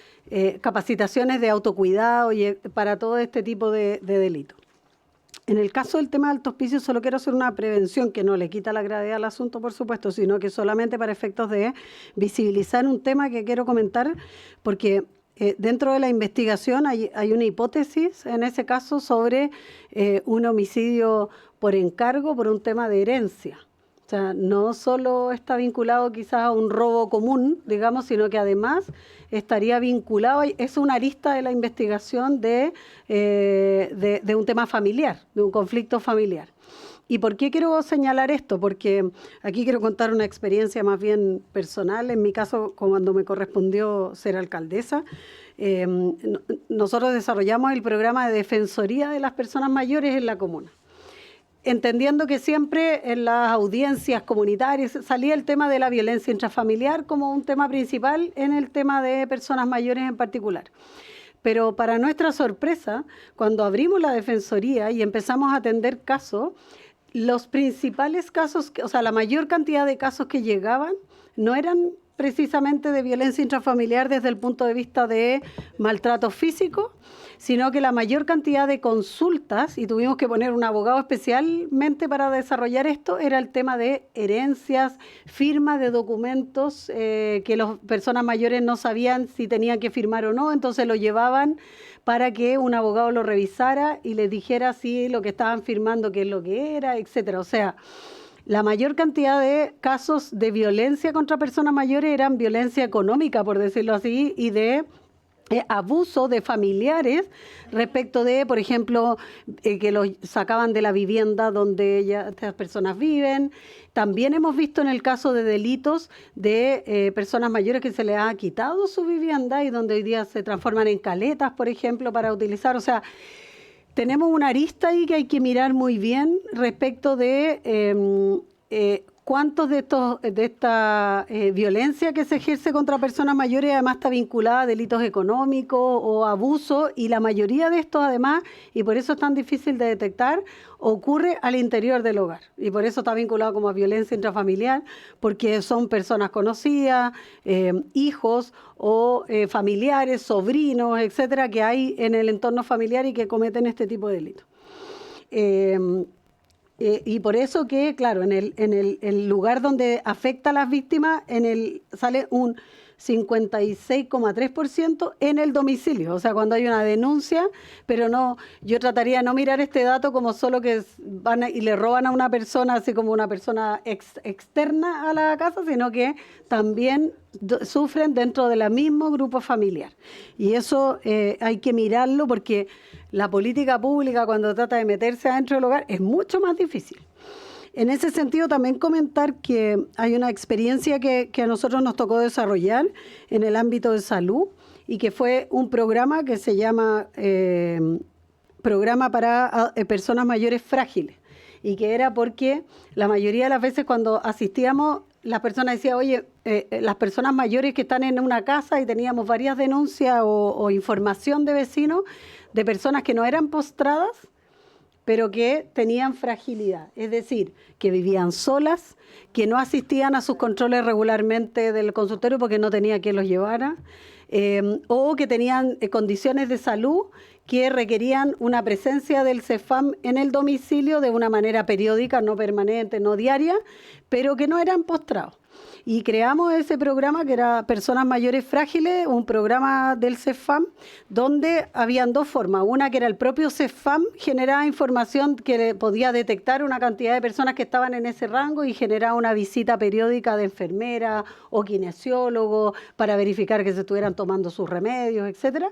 capacitaciones de autocuidado y para todo este tipo de delitos. En el caso del tema de alto hospicio, solo quiero hacer una prevención que no le quita la gravedad al asunto, por supuesto, sino que solamente para efectos de visibilizar un tema que quiero comentar, porque dentro de la investigación hay una hipótesis, en ese caso, sobre un homicidio por encargo por un tema de herencia. O sea, no solo está vinculado quizás a un robo común, digamos, sino que además estaría vinculado, es una arista de la investigación de un tema familiar, de un conflicto familiar. ¿Y por qué quiero señalar esto? Porque aquí quiero contar una experiencia más bien personal. En mi caso, cuando me correspondió ser alcaldesa, nosotros desarrollamos el programa de defensoría de las personas mayores en la comuna, entendiendo que siempre en las audiencias comunitarias salía el tema de la violencia intrafamiliar como un tema principal en el tema de personas mayores en particular. Pero para nuestra sorpresa, cuando abrimos la defensoría y empezamos a atender casos, los principales casos, o sea, la mayor cantidad de casos que llegaban no eran precisamente de violencia intrafamiliar desde el punto de vista de maltrato físico, sino que la mayor cantidad de consultas, y tuvimos que poner un abogado especialmente para desarrollar esto, era el tema de herencias, firmas de documentos que las personas mayores no sabían si tenían que firmar o no, entonces lo llevaban para que un abogado lo revisara y les dijera si lo que estaban firmando, qué es lo que era, etcétera. O sea, la mayor cantidad de casos de violencia contra personas mayores eran violencia económica, por decirlo así, y de abuso de familiares respecto de, por ejemplo, que los sacaban de la vivienda donde estas personas viven. También hemos visto en el caso de delitos de personas mayores que se les ha quitado su vivienda y donde hoy día se transforman en caletas, por ejemplo, para utilizar. O sea, tenemos una arista ahí que hay que mirar muy bien respecto de cuántos de esta violencia que se ejerce contra personas mayores además está vinculada a delitos económicos o abuso, y la mayoría de estos además, y por eso es tan difícil de detectar, ocurre al interior del hogar, y por eso está vinculado como a violencia intrafamiliar, porque son personas conocidas, hijos o familiares, sobrinos, etcétera, que hay en el entorno familiar y que cometen este tipo de delitos. Y por eso que, claro, en el lugar donde afecta a las víctimas, sale un 56,3% en el domicilio, o sea, cuando hay una denuncia, pero no, yo trataría de no mirar este dato como solo que van y le roban a una persona, así como una persona externa a la casa, sino que también sufren dentro del mismo grupo familiar. Y eso hay que mirarlo, porque la política pública, cuando trata de meterse adentro del hogar, es mucho más difícil. En ese sentido, también comentar que hay una experiencia que a nosotros nos tocó desarrollar en el ámbito de salud, y que fue un programa que se llama Programa para Personas Mayores Frágiles, y que era porque la mayoría de las veces cuando asistíamos, las personas decían, oye, las personas mayores que están en una casa, y teníamos varias denuncias o información de vecinos de personas que no eran postradas, pero que tenían fragilidad, es decir, que vivían solas, que no asistían a sus controles regularmente del consultorio porque no tenía quien los llevara, o que tenían condiciones de salud que requerían una presencia del CEFAM en el domicilio de una manera periódica, no permanente, no diaria, pero que no eran postrados. Y creamos ese programa que era Personas Mayores Frágiles, un programa del CEFAM, donde habían dos formas. Una que era el propio CEFAM, generaba información que podía detectar una cantidad de personas que estaban en ese rango y generaba una visita periódica de enfermera o kinesiólogo para verificar que se estuvieran tomando sus remedios, etcétera.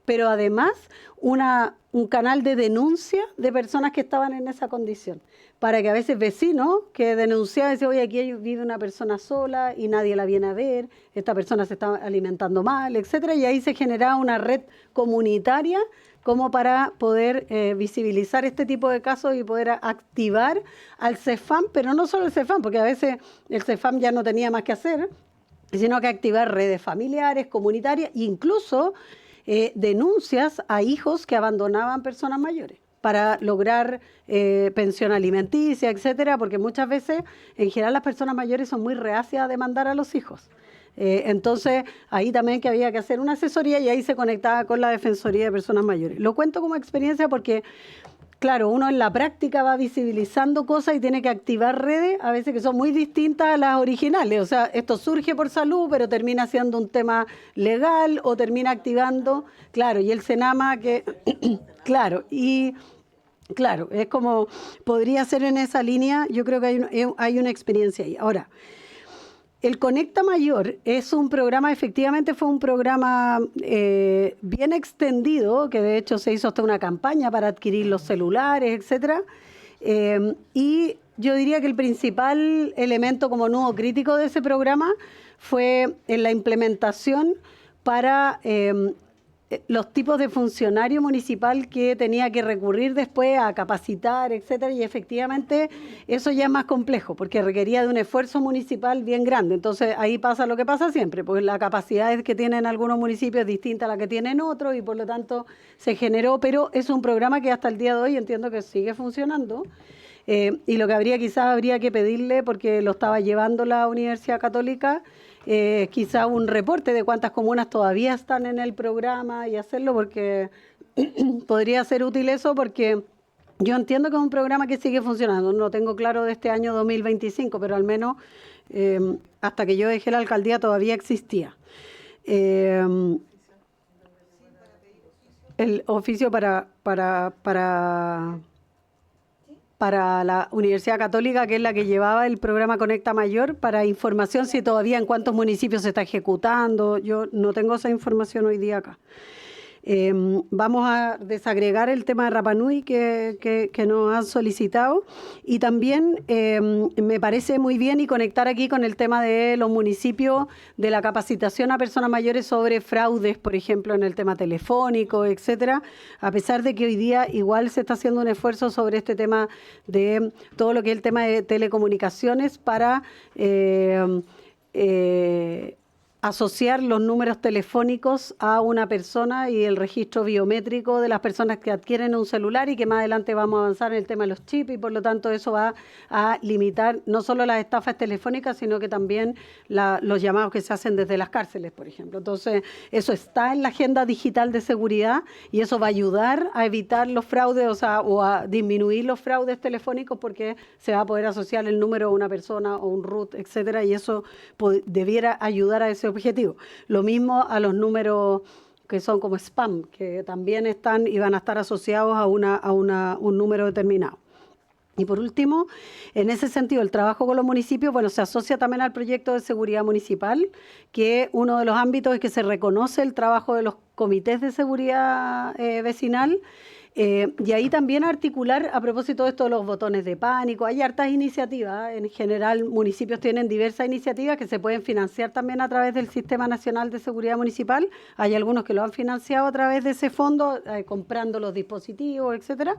Pero además un canal de denuncia de personas que estaban en esa condición, para que a veces vecinos que denunciaban, decían, oye, aquí vive una persona sola y nadie la viene a ver, esta persona se está alimentando mal, etcétera, y ahí se generaba una red comunitaria como para poder visibilizar este tipo de casos y poder activar al CEFAM, pero no solo el CEFAM, porque a veces el CEFAM ya no tenía más que hacer, sino que activar redes familiares, comunitarias, e incluso denuncias a hijos que abandonaban personas mayores para lograr pensión alimenticia, etcétera, porque muchas veces, en general, las personas mayores son muy reacias a demandar a los hijos. Entonces, ahí también que había que hacer una asesoría, y ahí se conectaba con la Defensoría de Personas Mayores. Lo cuento como experiencia porque, claro, uno en la práctica va visibilizando cosas y tiene que activar redes, a veces que son muy distintas a las originales. O sea, esto surge por salud, pero termina siendo un tema legal o termina activando, claro, y el Senama que, claro, y claro, es como, podría ser en esa línea, yo creo que hay una experiencia ahí. Ahora, el Conecta Mayor es un programa, efectivamente fue un programa bien extendido, que de hecho se hizo hasta una campaña para adquirir los celulares, etcétera. Y yo diría que el principal elemento como nudo crítico de ese programa fue en la implementación para los tipos de funcionario municipal que tenía que recurrir después a capacitar, etcétera, y efectivamente eso ya es más complejo porque requería de un esfuerzo municipal bien grande. Entonces ahí pasa lo que pasa siempre, pues la capacidad que tienen algunos municipios es distinta a la que tienen otros y por lo tanto se generó, pero es un programa que hasta el día de hoy entiendo que sigue funcionando. Y lo que quizás habría que pedirle, porque lo estaba llevando la Universidad Católica, quizá un reporte de cuántas comunas todavía están en el programa y hacerlo, porque podría ser útil eso, porque yo entiendo que es un programa que sigue funcionando. No lo tengo claro de este año 2025, pero al menos hasta que yo dejé la alcaldía todavía existía. El oficio para la Universidad Católica, que es la que llevaba el programa Conecta Mayor, para información si todavía en cuántos municipios se está ejecutando. Yo no tengo esa información hoy día acá. Vamos a desagregar el tema de Rapa Nui que nos han solicitado y también me parece muy bien y conectar aquí con el tema de los municipios, de la capacitación a personas mayores sobre fraudes, por ejemplo, en el tema telefónico, etcétera, a pesar de que hoy día igual se está haciendo un esfuerzo sobre este tema de todo lo que es el tema de telecomunicaciones para asociar los números telefónicos a una persona y el registro biométrico de las personas que adquieren un celular y que más adelante vamos a avanzar en el tema de los chips y por lo tanto eso va a limitar no solo las estafas telefónicas sino que también los llamados que se hacen desde las cárceles, por ejemplo. Entonces eso está en la agenda digital de seguridad y eso va a ayudar a evitar los fraudes, o a disminuir los fraudes telefónicos porque se va a poder asociar el número a una persona o un root, etcétera, y eso debiera ayudar a ese objetivo. Lo mismo a los números que son como spam, que también están y van a estar asociados a un número determinado. Y por último, en ese sentido, el trabajo con los municipios, bueno, se asocia también al proyecto de seguridad municipal, que uno de los ámbitos es que se reconoce el trabajo de los comités de seguridad vecinal. Y ahí también articular, a propósito de esto de los botones de pánico, hay hartas iniciativas, en general municipios tienen diversas iniciativas que se pueden financiar también a través del Sistema Nacional de Seguridad Municipal, hay algunos que lo han financiado a través de ese fondo, comprando los dispositivos, etcétera,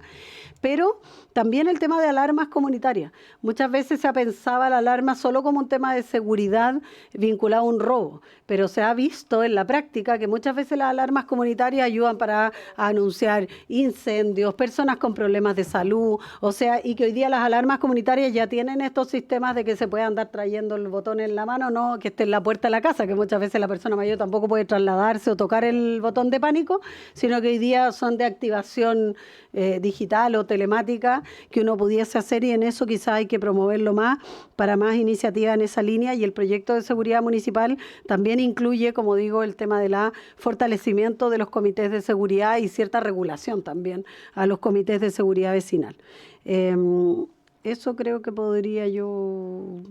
pero también el tema de alarmas comunitarias. Muchas veces se pensaba la alarma solo como un tema de seguridad vinculado a un robo, pero se ha visto en la práctica que muchas veces las alarmas comunitarias ayudan para anunciar incendios, personas con problemas de salud, o sea, y que hoy día las alarmas comunitarias ya tienen estos sistemas de que se puede andar trayendo el botón en la mano, no que esté en la puerta de la casa, que muchas veces la persona mayor tampoco puede trasladarse o tocar el botón de pánico, sino que hoy día son de activación digital o telemática que uno pudiese hacer y en eso quizás hay que promoverlo más para más iniciativas en esa línea y el proyecto de seguridad municipal también incluye, como digo, el tema del fortalecimiento de los comités de seguridad y cierta regulación también a los comités de seguridad vecinal. Eso creo que podría yo,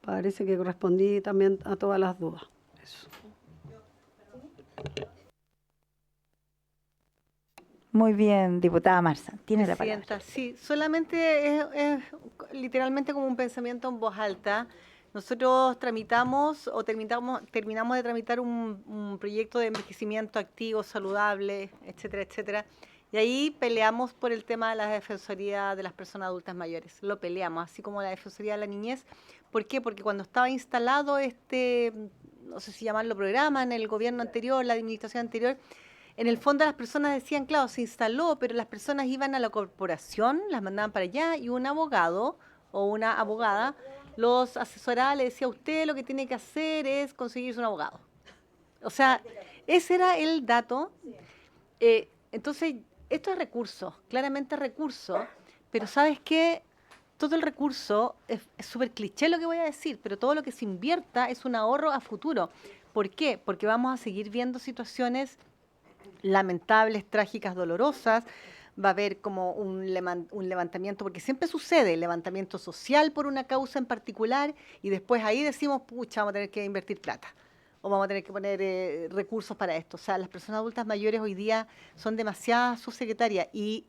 parece que respondí también a todas las dudas. Eso. Muy bien, diputada Marza, tiene la palabra. Presidenta, sí, solamente es literalmente como un pensamiento en voz alta. Nosotros tramitamos o terminamos de tramitar un proyecto de envejecimiento activo, saludable, etcétera, etcétera. Y ahí peleamos por el tema de la defensoría de las personas adultas mayores. Lo peleamos, así como la defensoría de la niñez. ¿Por qué? Porque cuando estaba instalado no sé si llamarlo programa, en el gobierno anterior, la administración anterior, en el fondo las personas decían, claro, se instaló, pero las personas iban a la corporación, las mandaban para allá y un abogado o una abogada los asesoraba, le decía, usted lo que tiene que hacer es conseguirse un abogado. O sea, ese era el dato. Entonces, esto es recurso, claramente recurso, pero ¿sabes qué? Todo el recurso, es súper cliché lo que voy a decir, pero todo lo que se invierta es un ahorro a futuro. ¿Por qué? Porque vamos a seguir viendo situaciones lamentables, trágicas, dolorosas. Va a haber como un levantamiento, porque siempre sucede, el levantamiento social por una causa en particular, y después ahí decimos, pucha, vamos a tener que invertir plata, o vamos a tener que poner recursos para esto. O sea, las personas adultas mayores hoy día son demasiadas subsecretarias, y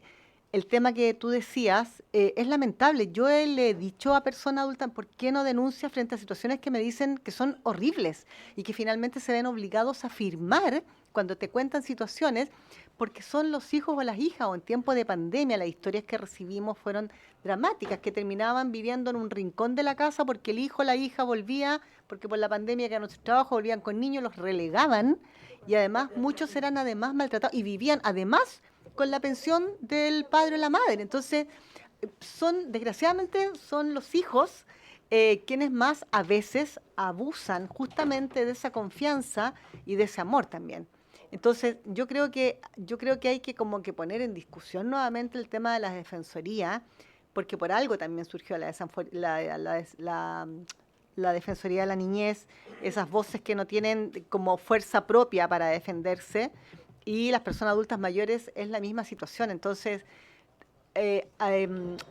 el tema que tú decías es lamentable. Yo le he dicho a personas adultas, ¿por qué no denuncia frente a situaciones que me dicen que son horribles, y que finalmente se ven obligados a firmar cuando te cuentan situaciones, porque son los hijos o las hijas, o en tiempo de pandemia las historias que recibimos fueron dramáticas, que terminaban viviendo en un rincón de la casa porque el hijo o la hija volvía, porque por la pandemia que eran sus trabajos, volvían con niños, los relegaban, y además muchos eran además maltratados, y vivían además con la pensión del padre o la madre. Entonces, desgraciadamente, son los hijos quienes más a veces abusan justamente de esa confianza y de ese amor también. Entonces, yo creo que hay que como que poner en discusión nuevamente el tema de la defensoría, porque por algo también surgió la defensoría de la niñez, esas voces que no tienen como fuerza propia para defenderse, y las personas adultas mayores es la misma situación. Entonces,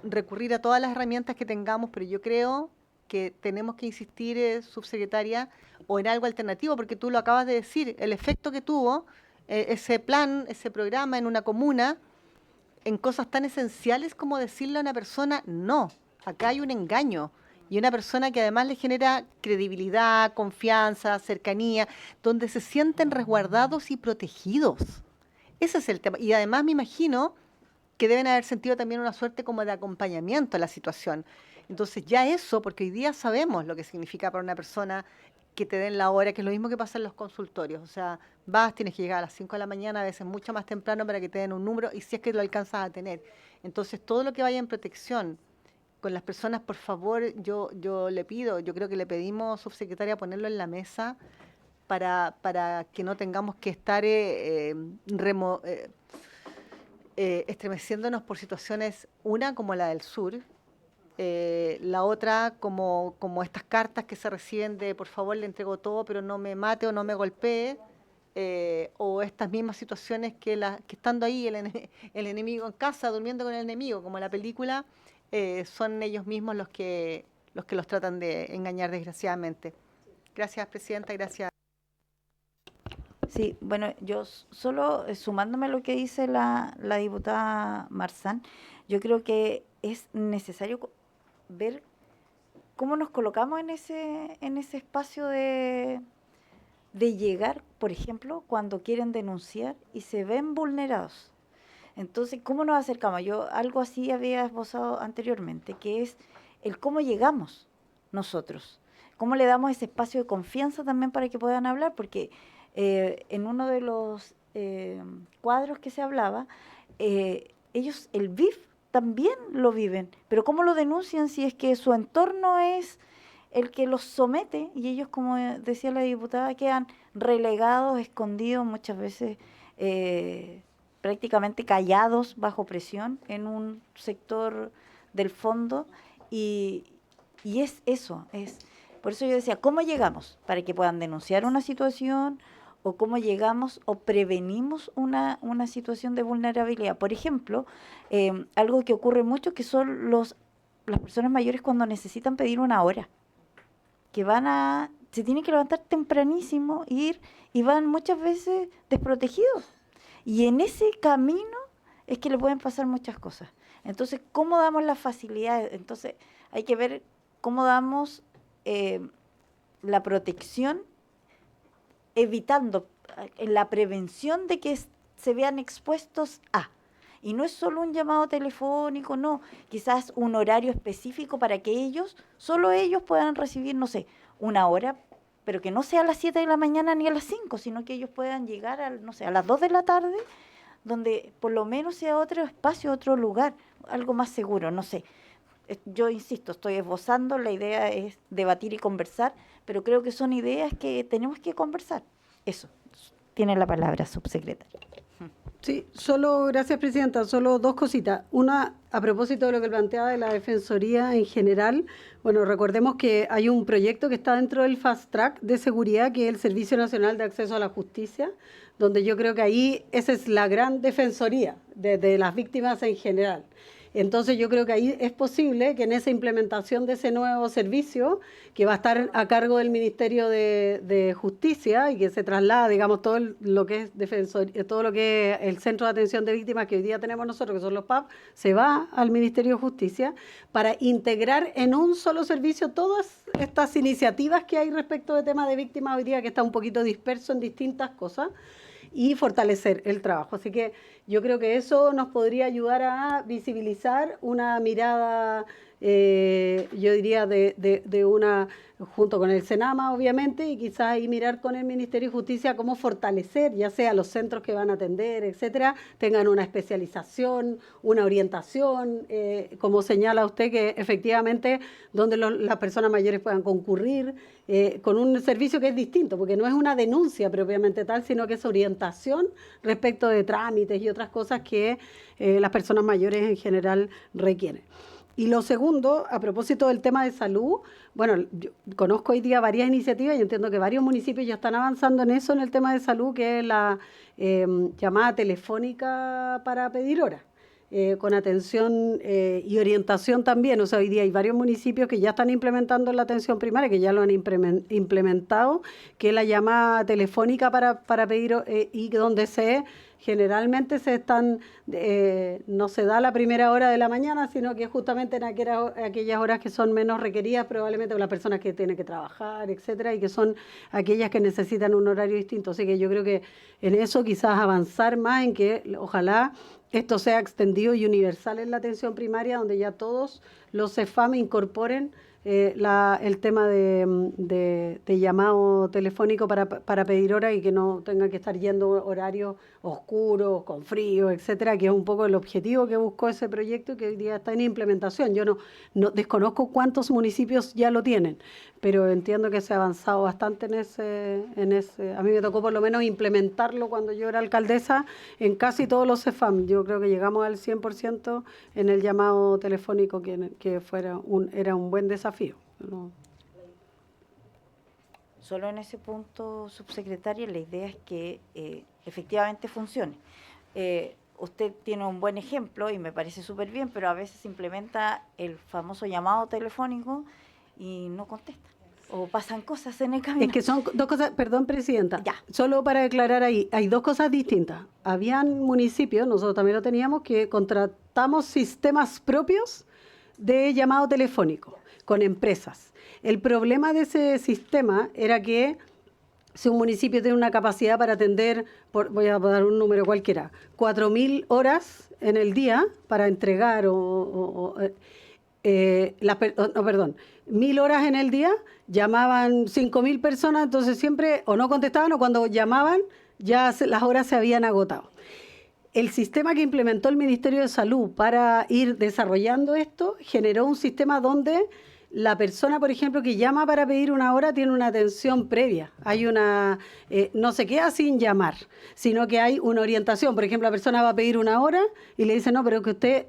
recurrir a todas las herramientas que tengamos, pero yo creo que tenemos que insistir, subsecretaria, o en algo alternativo, porque tú lo acabas de decir, el efecto que tuvo ese plan, ese programa en una comuna, en cosas tan esenciales como decirle a una persona, no, acá hay un engaño. Y una persona que además le genera credibilidad, confianza, cercanía, donde se sienten resguardados y protegidos. Ese es el tema. Y además me imagino que deben haber sentido también una suerte como de acompañamiento a la situación. Entonces ya eso, porque hoy día sabemos lo que significa para una persona que te den la hora, que es lo mismo que pasa en los consultorios. O sea, vas, tienes que llegar a las 5 de la mañana, a veces mucho más temprano para que te den un número, y si es que lo alcanzas a tener. Entonces todo lo que vaya en protección con las personas, por favor, yo le pido, yo creo que le pedimos, subsecretaria, ponerlo en la mesa para que no tengamos que estar estremeciéndonos por situaciones, una como la del sur, la otra como estas cartas que se reciben de por favor le entrego todo pero no me mate o no me golpee, o estas mismas situaciones que estando ahí el enemigo en casa durmiendo con el enemigo, como la película, son ellos mismos los que los tratan de engañar desgraciadamente. Gracias, Presidenta, gracias. Sí, bueno, yo solo sumándome a lo que dice la diputada Marzán, yo creo que es necesario ver cómo nos colocamos en ese espacio de llegar, por ejemplo, cuando quieren denunciar y se ven vulnerados. Entonces, ¿cómo nos acercamos? Yo algo así había esbozado anteriormente, que es el cómo llegamos nosotros, cómo le damos ese espacio de confianza también para que puedan hablar, porque en uno de los cuadros que se hablaba, ellos el BIF también lo viven, pero ¿cómo lo denuncian si es que su entorno es el que los somete y ellos, como decía la diputada, quedan relegados, escondidos, muchas veces prácticamente callados bajo presión en un sector del fondo y es eso, por eso yo decía, ¿cómo llegamos? Para que puedan denunciar una situación o cómo llegamos o prevenimos una situación de vulnerabilidad. Por ejemplo, algo que ocurre mucho que son las personas mayores cuando necesitan pedir una hora, que se tienen que levantar tempranísimo, ir y van muchas veces desprotegidos. Y en ese camino es que le pueden pasar muchas cosas. Entonces, ¿cómo damos las facilidades? Entonces, hay que ver cómo damos la protección, evitando la prevención de que se vean expuestos a. Y no es solo un llamado telefónico, no. Quizás un horario específico para que solo ellos puedan recibir, no sé, una hora, pero que no sea a las 7 de la mañana ni a las 5, sino que ellos puedan llegar a las 2 de la tarde, donde por lo menos sea otro espacio, otro lugar, algo más seguro, no sé. Yo insisto, estoy esbozando, la idea es debatir y conversar, pero creo que son ideas que tenemos que conversar. Eso, tiene la palabra, subsecretaria. Sí, gracias, Presidenta, solo dos cositas. Una, a propósito de lo que planteaba de la Defensoría en general, bueno, recordemos que hay un proyecto que está dentro del Fast Track de seguridad, que es el Servicio Nacional de Acceso a la Justicia, donde yo creo que ahí esa es la gran defensoría de las víctimas en general. Entonces yo creo que ahí es posible que en esa implementación de ese nuevo servicio, que va a estar a cargo del Ministerio de Justicia y que se traslada, digamos, todo lo que es todo lo que es el Centro de Atención de Víctimas que hoy día tenemos nosotros, que son los PAP, se va al Ministerio de Justicia para integrar en un solo servicio todas estas iniciativas que hay respecto de temas de víctimas hoy día, que está un poquito disperso en distintas cosas, y fortalecer el trabajo. Así que yo creo que eso nos podría ayudar a visibilizar una mirada, yo diría, de una, junto con el Senama, obviamente, y quizás ahí mirar con el Ministerio de Justicia cómo fortalecer, ya sea los centros que van a atender, etcétera, tengan una especialización, una orientación, como señala usted, que efectivamente donde las personas mayores puedan concurrir, con un servicio que es distinto, porque no es una denuncia propiamente tal, sino que es orientación respecto de trámites y otras cosas que las personas mayores en general requieren. Y lo segundo, a propósito del tema de salud, bueno, yo conozco hoy día varias iniciativas y entiendo que varios municipios ya están avanzando en eso, en el tema de salud, que es la llamada telefónica para pedir hora. con atención y orientación también. O sea, hoy día hay varios municipios que ya están implementando la atención primaria, que ya lo han implementado, que es la llamada telefónica para pedir y donde generalmente no se da la primera hora de la mañana, sino que justamente en aquellas horas que son menos requeridas, probablemente por las personas que tienen que trabajar, etcétera, y que son aquellas que necesitan un horario distinto. Así que yo creo que en eso quizás avanzar más en que ojalá esto sea extendido y universal en la atención primaria, donde ya todos los CEFAM incorporen el tema de llamado telefónico para pedir hora y que no tengan que estar yendo horarios oscuros, con frío, etcétera, que es un poco el objetivo que buscó ese proyecto y que hoy día está en implementación. Yo no desconozco cuántos municipios ya lo tienen, pero entiendo que se ha avanzado bastante en ese. A mí me tocó por lo menos implementarlo cuando yo era alcaldesa en casi todos los CEFAM. Yo creo que llegamos al 100% en el llamado telefónico, que era un buen desafío. ¿No? Solo en ese punto, subsecretaria, la idea es que efectivamente funcione. Usted tiene un buen ejemplo y me parece súper bien, pero a veces se implementa el famoso llamado telefónico y no contesta. O pasan cosas en el camino. Es que son dos cosas, perdón, Presidenta, Ya. solo para aclarar ahí, hay dos cosas distintas. Habían municipios, nosotros también lo teníamos, que contratamos sistemas propios de llamado telefónico con empresas. El problema de ese sistema era que si un municipio tiene una capacidad para atender, voy a dar un número cualquiera, 4.000 horas en el día para entregar 1.000 horas en el día, llamaban 5.000 personas, entonces siempre o no contestaban o cuando llamaban ya las horas se habían agotado. El sistema que implementó el Ministerio de Salud para ir desarrollando esto generó un sistema donde la persona, por ejemplo, que llama para pedir una hora tiene una atención previa. Hay no se queda sin llamar, sino que hay una orientación. Por ejemplo, la persona va a pedir una hora y le dice, no, pero que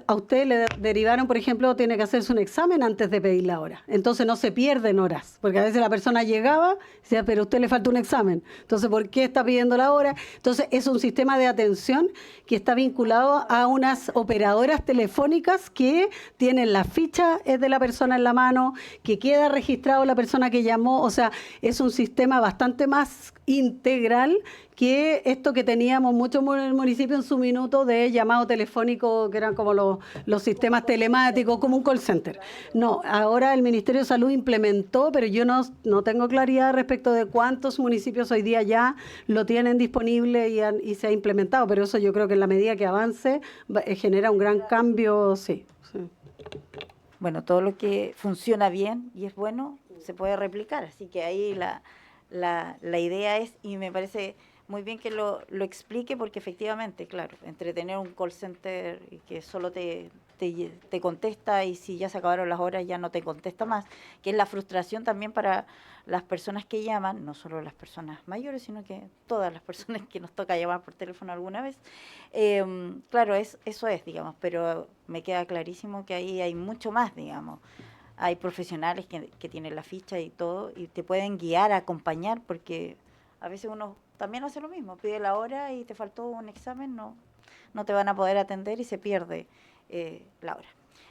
a usted le derivaron, por ejemplo, tiene que hacerse un examen antes de pedir la hora. Entonces no se pierden horas, porque a veces la persona llegaba y decía, pero a usted le falta un examen. Entonces, ¿por qué está pidiendo la hora? Entonces, es un sistema de atención que está vinculado a unas operadoras telefónicas que tienen la ficha de la persona en la mano, que queda registrado la persona que llamó. O sea, es un sistema bastante más integral que esto que teníamos mucho en el municipio en su minuto de llamado telefónico, que eran como los sistemas telemáticos, como un call center. No, ahora el Ministerio de Salud implementó, pero yo no tengo claridad respecto de cuántos municipios hoy día ya lo tienen disponible y se ha implementado, pero eso yo creo que en la medida que avance genera un gran cambio, sí. Bueno, todo lo que funciona bien y es bueno se puede replicar, así que ahí la idea es, y me parece muy bien que lo explique, porque efectivamente, claro, entre tener un call center y que solo te contesta y si ya se acabaron las horas ya no te contesta más, que es la frustración también para las personas que llaman, no solo las personas mayores, sino que todas las personas que nos toca llamar por teléfono alguna vez. Claro, eso es, digamos, pero me queda clarísimo que ahí hay mucho más, digamos. Hay profesionales que tienen la ficha y todo, y te pueden guiar, acompañar, porque a veces uno también hace lo mismo, pide la hora y te faltó un examen, no te van a poder atender y se pierde la hora.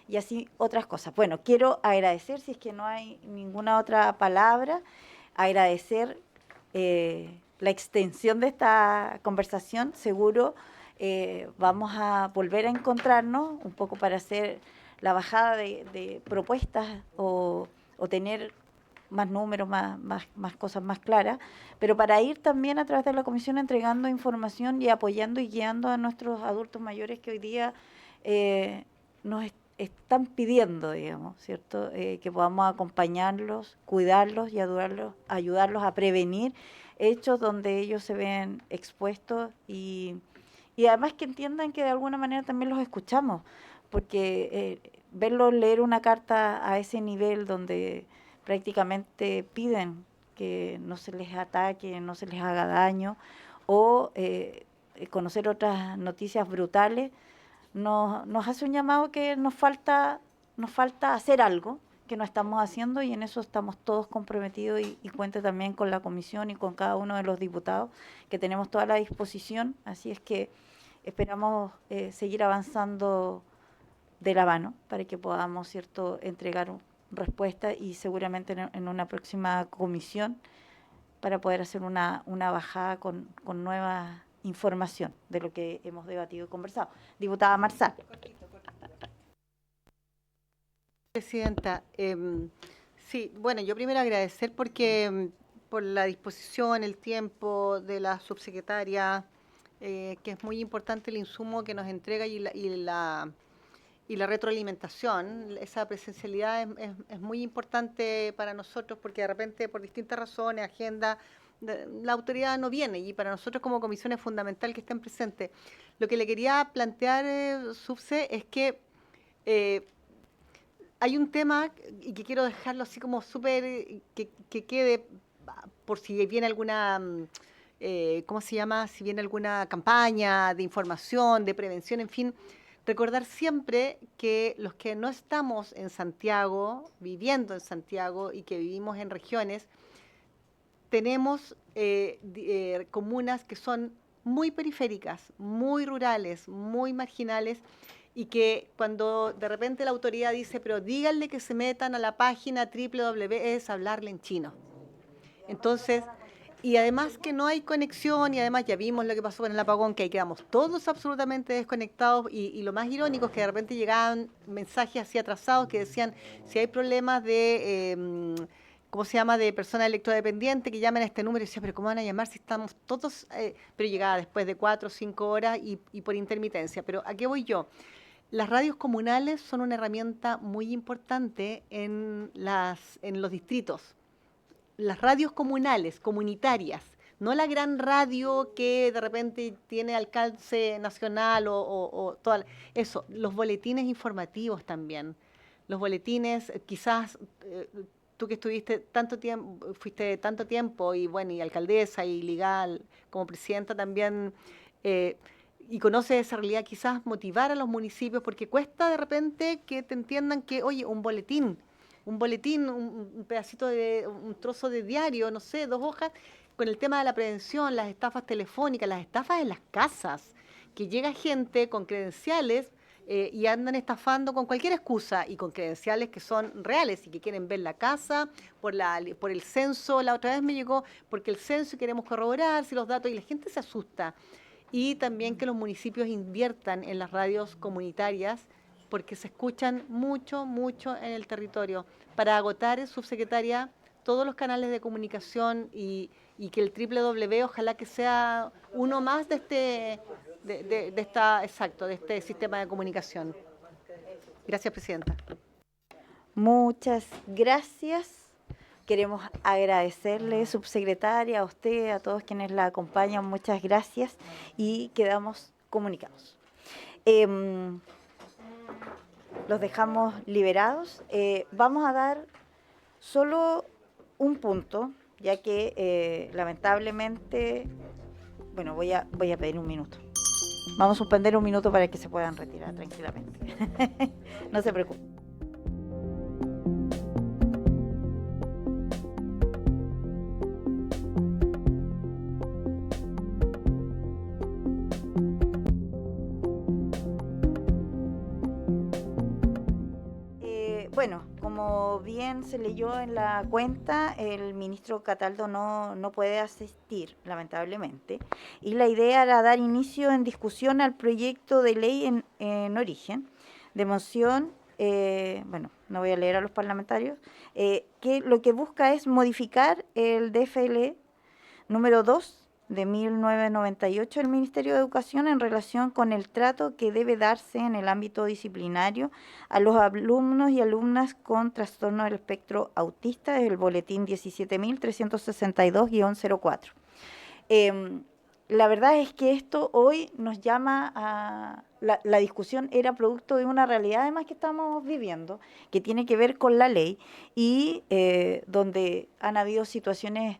Y así otras cosas. Bueno, quiero agradecer, si es que no hay ninguna otra palabra, agradecer la extensión de esta conversación. Seguro vamos a volver a encontrarnos un poco para hacer la bajada de propuestas o tener más números, más cosas más claras, pero para ir también a través de la comisión entregando información y apoyando y guiando a nuestros adultos mayores que hoy día nos están pidiendo, digamos, ¿cierto? Que podamos acompañarlos, cuidarlos y ayudarlos a prevenir hechos donde ellos se ven expuestos y además que entiendan que de alguna manera también los escuchamos, porque verlos leer una carta a ese nivel donde prácticamente piden que no se les ataque, no se les haga daño, o conocer otras noticias brutales, nos hace un llamado que nos falta hacer algo que no estamos haciendo, y en eso estamos todos comprometidos y cuente también con la comisión y con cada uno de los diputados, que tenemos toda la disposición. Así es que esperamos seguir avanzando de la mano para que podamos, ¿cierto?, entregar respuesta y seguramente en una próxima comisión para poder hacer una bajada con nueva información de lo que hemos debatido y conversado. Diputada Marzal. Presidenta, sí, bueno, yo primero agradecer porque por la disposición, el tiempo de la subsecretaria, que es muy importante el insumo que nos entrega y la retroalimentación. Esa presencialidad es muy importante para nosotros porque de repente por distintas razones, agenda, la autoridad no viene y para nosotros como comisión es fundamental que estén presentes. Lo que le quería plantear, Subse, es que hay un tema y que quiero dejarlo así como súper, que quede por si viene alguna, ¿cómo se llama? Si viene alguna campaña de información, de prevención, en fin, recordar siempre que los que no estamos en Santiago, viviendo en Santiago y que vivimos en regiones, tenemos comunas que son muy periféricas, muy rurales, muy marginales, y que cuando de repente la autoridad dice, pero díganle que se metan a la página www, es hablarle en chino. Entonces, y además que no hay conexión, y además ya vimos lo que pasó con el apagón, que ahí quedamos todos absolutamente desconectados, y lo más irónico es que de repente llegaban mensajes así atrasados que decían, si hay problemas de, ¿cómo se llama?, de personas electrodependientes, que llamen a este número, y decía, pero ¿cómo van a llamar si estamos todos? Pero llegaba después de 4 o 5 horas y por intermitencia. Pero ¿a qué voy yo? Las radios comunales son una herramienta muy importante en los distritos. Las radios comunales, comunitarias, no la gran radio que de repente tiene alcance nacional o toda eso, los boletines informativos también. Los boletines, quizás tú que estuviste tanto tiempo, fuiste tanto tiempo y bueno, y alcaldesa y legal como presidenta también, y conoces esa realidad, quizás motivar a los municipios, porque cuesta de repente que te entiendan que, oye, un boletín, un pedacito un trozo de diario, no sé, 2 hojas, con el tema de la prevención, las estafas telefónicas, las estafas en las casas, que llega gente con credenciales y andan estafando con cualquier excusa y con credenciales que son reales y que quieren ver la casa por el censo. La otra vez me llegó porque el censo y queremos corroborar si los datos, y la gente se asusta. Y también que los municipios inviertan en las radios comunitarias porque se escuchan mucho, mucho en el territorio. Para agotar, subsecretaria, todos los canales de comunicación y que el www ojalá que sea uno más de este sistema de comunicación. Gracias, presidenta. Muchas gracias. Queremos agradecerle, subsecretaria, a usted, a todos quienes la acompañan, muchas gracias y quedamos comunicados. Los dejamos liberados. Vamos a dar solo un punto, ya que lamentablemente, bueno, voy a pedir un minuto. Vamos a suspender un minuto para que se puedan retirar tranquilamente. No se preocupen. Bueno, como bien se leyó en la cuenta, el ministro Cataldo no puede asistir, lamentablemente, y la idea era dar inicio en discusión al proyecto de ley en origen, de moción, bueno, no voy a leer a los parlamentarios, que lo que busca es modificar el DFL número 2 de 1998 del Ministerio de Educación en relación con el trato que debe darse en el ámbito disciplinario a los alumnos y alumnas con trastorno del espectro autista, es el boletín 17.362-04. La verdad es que esto hoy nos llama a... La discusión era producto de una realidad además que estamos viviendo, que tiene que ver con la ley y donde han habido situaciones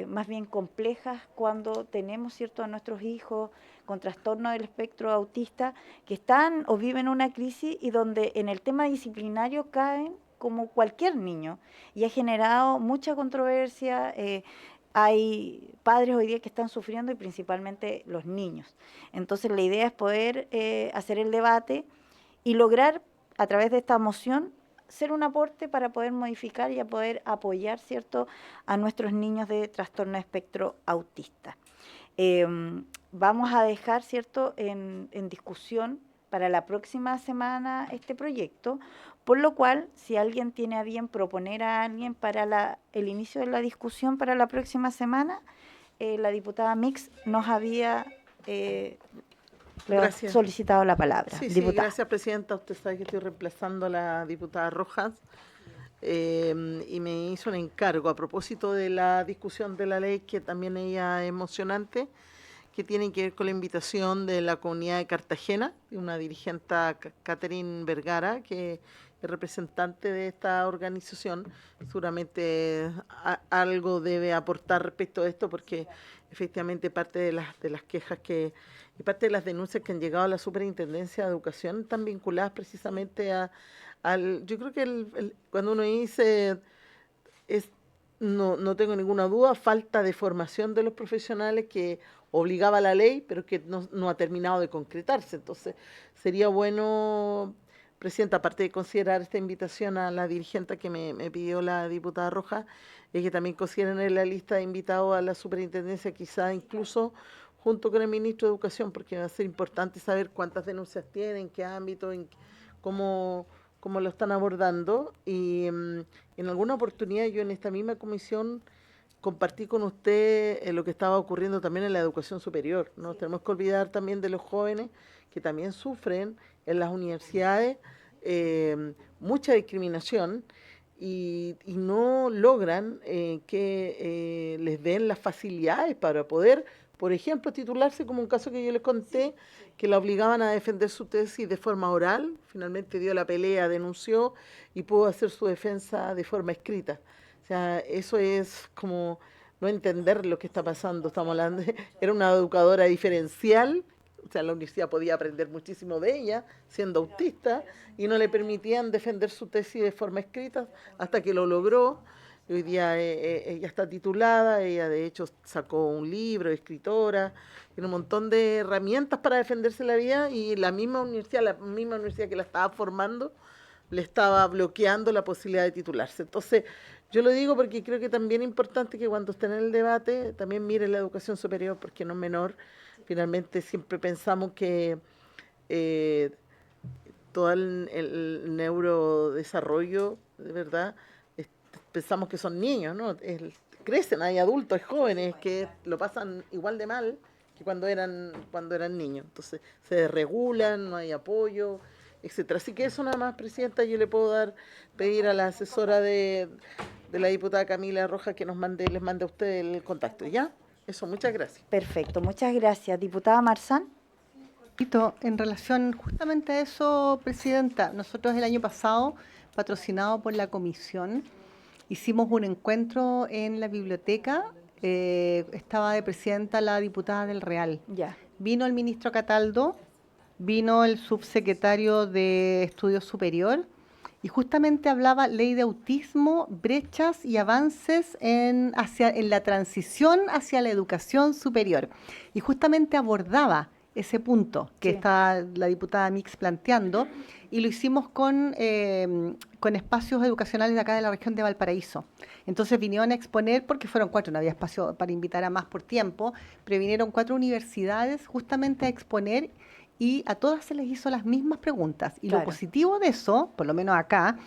más bien complejas cuando tenemos, ¿cierto?, a nuestros hijos con trastorno del espectro autista que están o viven una crisis y donde en el tema disciplinario caen como cualquier niño y ha generado mucha controversia. hay padres hoy día que están sufriendo y principalmente los niños. Entonces la idea es poder hacer el debate y lograr a través de esta moción ser un aporte para poder modificar y a poder apoyar, ¿cierto?, a nuestros niños de trastorno de espectro autista. Vamos a dejar, ¿cierto?, en discusión para la próxima semana este proyecto, por lo cual, si alguien tiene a bien proponer a alguien para el inicio de la discusión para la próxima semana, la diputada Mix nos había solicitado la palabra. Sí, diputada. Gracias, presidenta. Usted sabe que estoy reemplazando a la diputada Rojas y me hizo un encargo a propósito de la discusión de la ley, que también ella es emocionante, que tiene que ver con la invitación de la comunidad de Cartagena, de una dirigente, Catherine Vergara, que es representante de esta organización. Seguramente algo debe aportar respecto a esto, porque efectivamente parte de las quejas y parte de las denuncias que han llegado a la Superintendencia de Educación están vinculadas precisamente yo creo que cuando uno dice, no tengo ninguna duda, falta de formación de los profesionales que obligaba la ley, pero que no ha terminado de concretarse. Entonces, sería bueno, presidenta, aparte de considerar esta invitación a la dirigente que me pidió la diputada Rojas, que también consideren en la lista de invitados a la superintendencia, quizá incluso junto con el ministro de Educación, porque va a ser importante saber cuántas denuncias tienen, en qué ámbito, cómo lo están abordando. Y en alguna oportunidad yo en esta misma comisión compartí con usted lo que estaba ocurriendo también en la educación superior. No tenemos que olvidar también de los jóvenes que también sufren en las universidades mucha discriminación y no logran que les den las facilidades para poder, por ejemplo, titularse, como un caso que yo les conté, que la obligaban a defender su tesis de forma oral. Finalmente dio la pelea, denunció y pudo hacer su defensa de forma escrita. O sea, eso es como no entender lo que está pasando. Estamos hablando era una educadora diferencial, o sea, la universidad podía aprender muchísimo de ella, siendo autista, y no le permitían defender su tesis de forma escrita hasta que lo logró. Hoy día ella está titulada, ella de hecho sacó un libro, es escritora, tiene un montón de herramientas para defenderse la vida, y la misma universidad que la estaba formando le estaba bloqueando la posibilidad de titularse. Entonces, yo lo digo porque creo que también es importante que cuando estén en el debate también miren la educación superior, porque no es menor. Finalmente siempre pensamos que todo el neurodesarrollo, de verdad, pensamos que son niños, ¿no? Crecen, hay adultos, hay jóvenes que lo pasan igual de mal que cuando eran niños. Entonces se desregulan, no hay apoyo, etcétera. Así que eso nada más, presidenta, yo le puedo pedir a la asesora de la diputada Camila Rojas que les mande a usted el contacto, ¿ya? Eso, muchas gracias. Perfecto, muchas gracias. Diputada Marzán. En relación justamente a eso, presidenta, nosotros el año pasado, patrocinado por la comisión, hicimos un encuentro en la biblioteca, estaba de presidenta la diputada del Real. Ya. Vino el ministro Cataldo, vino el subsecretario de Estudios Superior, y justamente hablaba ley de autismo, brechas y avances en la transición hacia la educación superior. Y justamente abordaba ese punto que está la diputada Mix planteando, y lo hicimos con espacios educacionales de acá de la región de Valparaíso. Entonces vinieron a exponer, porque fueron 4, no había espacio para invitar a más por tiempo, pero vinieron 4 universidades justamente a exponer, y a todas se les hizo las mismas preguntas. Y lo positivo de eso, por lo menos acá,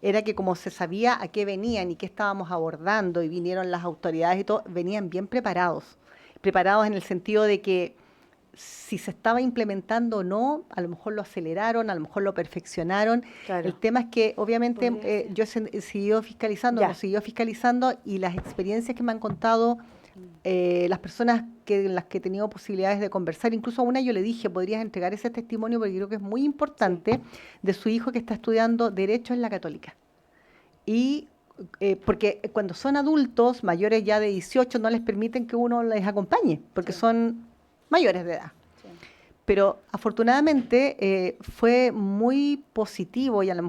era que como se sabía a qué venían y qué estábamos abordando, y vinieron las autoridades y todo, venían bien preparados. Preparados en el sentido de que si se estaba implementando o no, a lo mejor lo aceleraron, a lo mejor lo perfeccionaron. Claro. El tema es que obviamente yo he seguido fiscalizando, hemos seguido fiscalizando, y las experiencias que me han contado las personas en las que he tenido posibilidades de conversar, incluso a una yo le dije, podrías entregar ese testimonio porque creo que es muy importante, de su hijo que está estudiando Derecho en la Católica. Y porque cuando son adultos, mayores ya de 18, no les permiten que uno les acompañe, porque son mayores de edad. Sí. Pero afortunadamente fue muy positivo, y a lo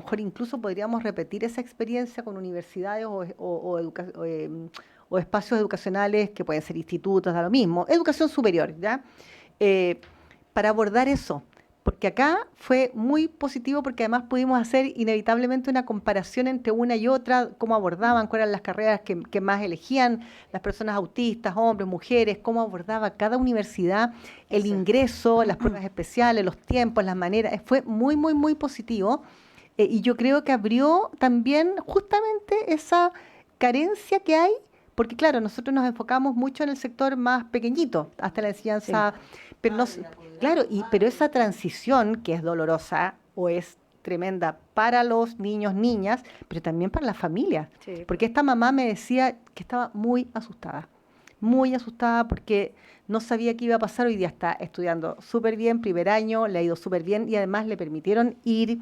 o espacios educacionales que pueden ser institutos, da lo mismo, educación superior, ¿ya? Para abordar eso. Porque acá fue muy positivo porque además pudimos hacer inevitablemente una comparación entre una y otra, cómo abordaban, cuáles eran las carreras que más elegían las personas autistas, hombres, mujeres, cómo abordaba cada universidad el ingreso, las pruebas especiales, los tiempos, las maneras. Fue muy, muy, muy positivo. Y yo creo que abrió también justamente esa carencia que hay, porque claro, nosotros nos enfocamos mucho en el sector más pequeñito, hasta la enseñanza, pero no, claro, pero esa transición que es dolorosa o es tremenda para los niños, niñas, pero también para las familias, Sí. porque esta mamá me decía que estaba muy asustada porque no sabía qué iba a pasar. Hoy día está estudiando súper bien, primer año, le ha ido súper bien y además le permitieron ir,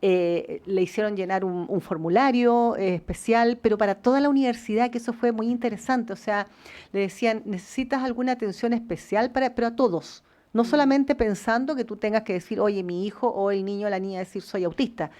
le hicieron llenar un formulario especial, pero para toda la universidad, que eso fue muy interesante. O sea, le decían, ¿necesitas alguna atención especial? Pero a todos. No solamente pensando que tú tengas que decir, oye, mi hijo o el niño o la niña decir, soy autista.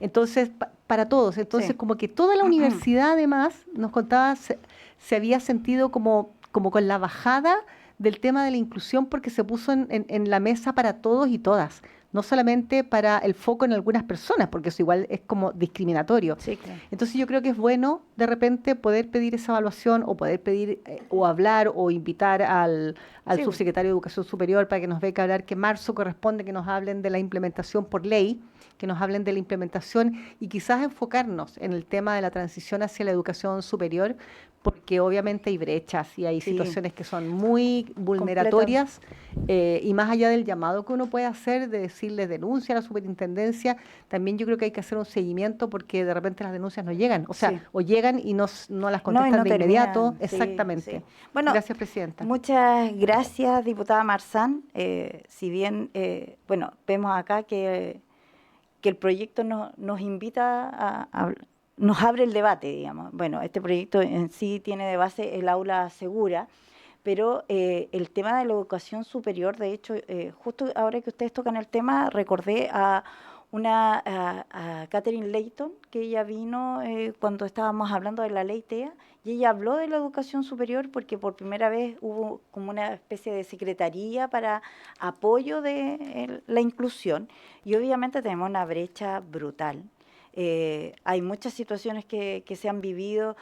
Entonces, para todos. Entonces, Sí. como que toda la universidad, además, nos contaba, se había sentido como con la bajada del tema de la inclusión porque se puso en la mesa para todos y todas. No solamente para el foco en algunas personas, porque eso igual es como discriminatorio. Sí, claro. Entonces yo creo que es bueno de repente poder pedir esa evaluación o poder pedir o hablar o invitar al Sí. subsecretario de Educación Superior para que nos venga a hablar que marzo corresponde que nos hablen de la implementación por ley, que nos hablen de la implementación y quizás enfocarnos en el tema de la transición hacia la educación superior, porque obviamente hay brechas y hay Sí. situaciones que son muy vulneratorias y más allá del llamado que uno puede hacer de decirle denuncia a la superintendencia, también yo creo que hay que hacer un seguimiento porque de repente las denuncias no llegan, o sea, Sí. o llegan y no las No, y contestan no de inmediato. terminan. Sí, Exactamente. sí. Bueno, Gracias, Presidenta. muchas gracias, diputada Marzán. Si bien, bueno, vemos acá que el proyecto nos invita nos abre el debate, digamos. Bueno, este proyecto en sí tiene de base el aula segura, pero el tema de la educación superior, de hecho, justo ahora que ustedes tocan el tema, recordé a Catherine Layton, que ella vino cuando estábamos hablando de la ley TEA, y ella habló de la educación superior porque por primera vez hubo como una especie de secretaría para apoyo de la inclusión, y obviamente tenemos una brecha brutal. Hay muchas situaciones que se han vivido,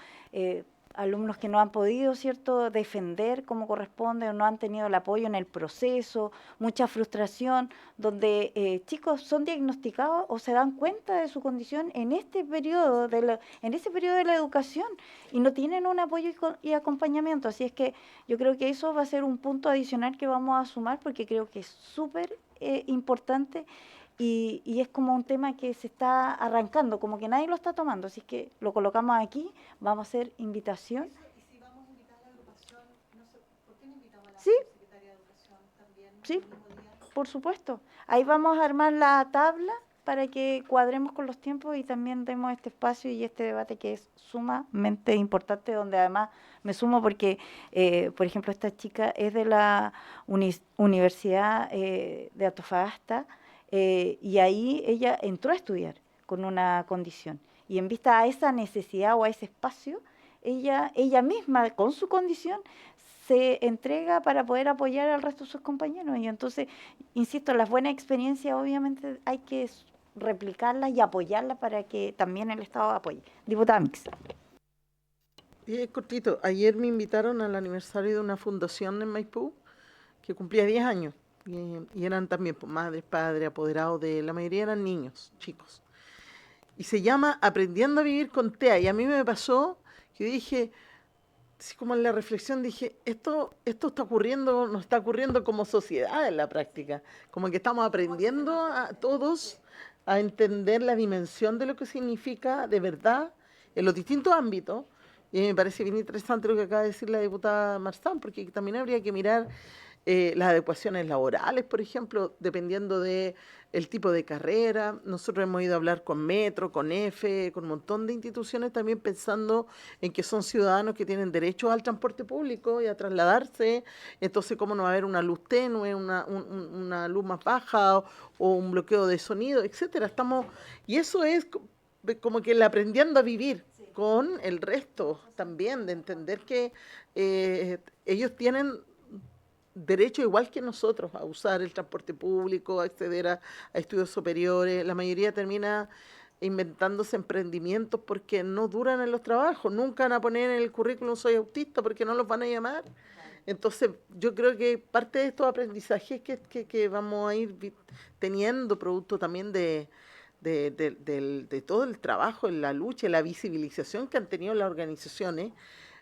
alumnos que no han podido, ¿cierto?, defender como corresponde o no han tenido el apoyo en el proceso, mucha frustración, donde chicos son diagnosticados o se dan cuenta de su condición en este periodo en ese periodo de la educación y no tienen un apoyo y acompañamiento. Así es que yo creo que eso va a ser un punto adicional que vamos a sumar porque creo que es súper importante. Y es como un tema que se está arrancando, como que nadie lo está tomando, así que lo colocamos aquí, vamos a hacer invitación. Y si vamos a invitar a la agrupación, no sé, ¿por qué no invitamos a la Sí. secretaria de Educación también? Sí. El mismo día? Por supuesto, ahí vamos a armar la tabla para que cuadremos con los tiempos y también demos este espacio y este debate que es sumamente importante, donde además me sumo porque, por ejemplo, esta chica es de la Universidad de Antofagasta, y ahí ella entró a estudiar con una condición. Y en vista a esa necesidad o a ese espacio, ella misma, con su condición, se entrega para poder apoyar al resto de sus compañeros. Y entonces, insisto, las buenas experiencias obviamente hay que replicarlas y apoyarlas para que también el Estado apoye. Diputada Mix. Cortito, ayer me invitaron al aniversario de una fundación en Maipú que cumplía 10 años. Y eran también madres, padres, apoderados la mayoría eran niños, chicos. Y se llama Aprendiendo a Vivir con TEA. Y a mí me pasó que dije, así como en la reflexión, dije, esto está ocurriendo, nos está ocurriendo como sociedad en la práctica. Como que estamos aprendiendo a todos a entender la dimensión de lo que significa de verdad en los distintos ámbitos. Y me parece bien interesante lo que acaba de decir la diputada Marzán, porque también habría que mirar las adecuaciones laborales, por ejemplo, dependiendo de el tipo de carrera. Nosotros hemos ido a hablar con Metro, con EFE, con un montón de instituciones también pensando en que son ciudadanos que tienen derecho al transporte público y a trasladarse. Entonces, ¿cómo no va a haber una luz tenue, una luz más baja o un bloqueo de sonido, etcétera? Y eso es como que el aprendiendo a vivir. con el resto también, de entender que ellos tienen derecho igual que nosotros a usar el transporte público, a acceder a estudios superiores. La mayoría termina inventándose emprendimientos porque no duran en los trabajos, nunca van a poner en el currículum soy autista porque no los van a llamar. Entonces yo creo que parte de estos aprendizajes que vamos a ir teniendo, producto también de todo el trabajo, la lucha, la visibilización que han tenido las organizaciones,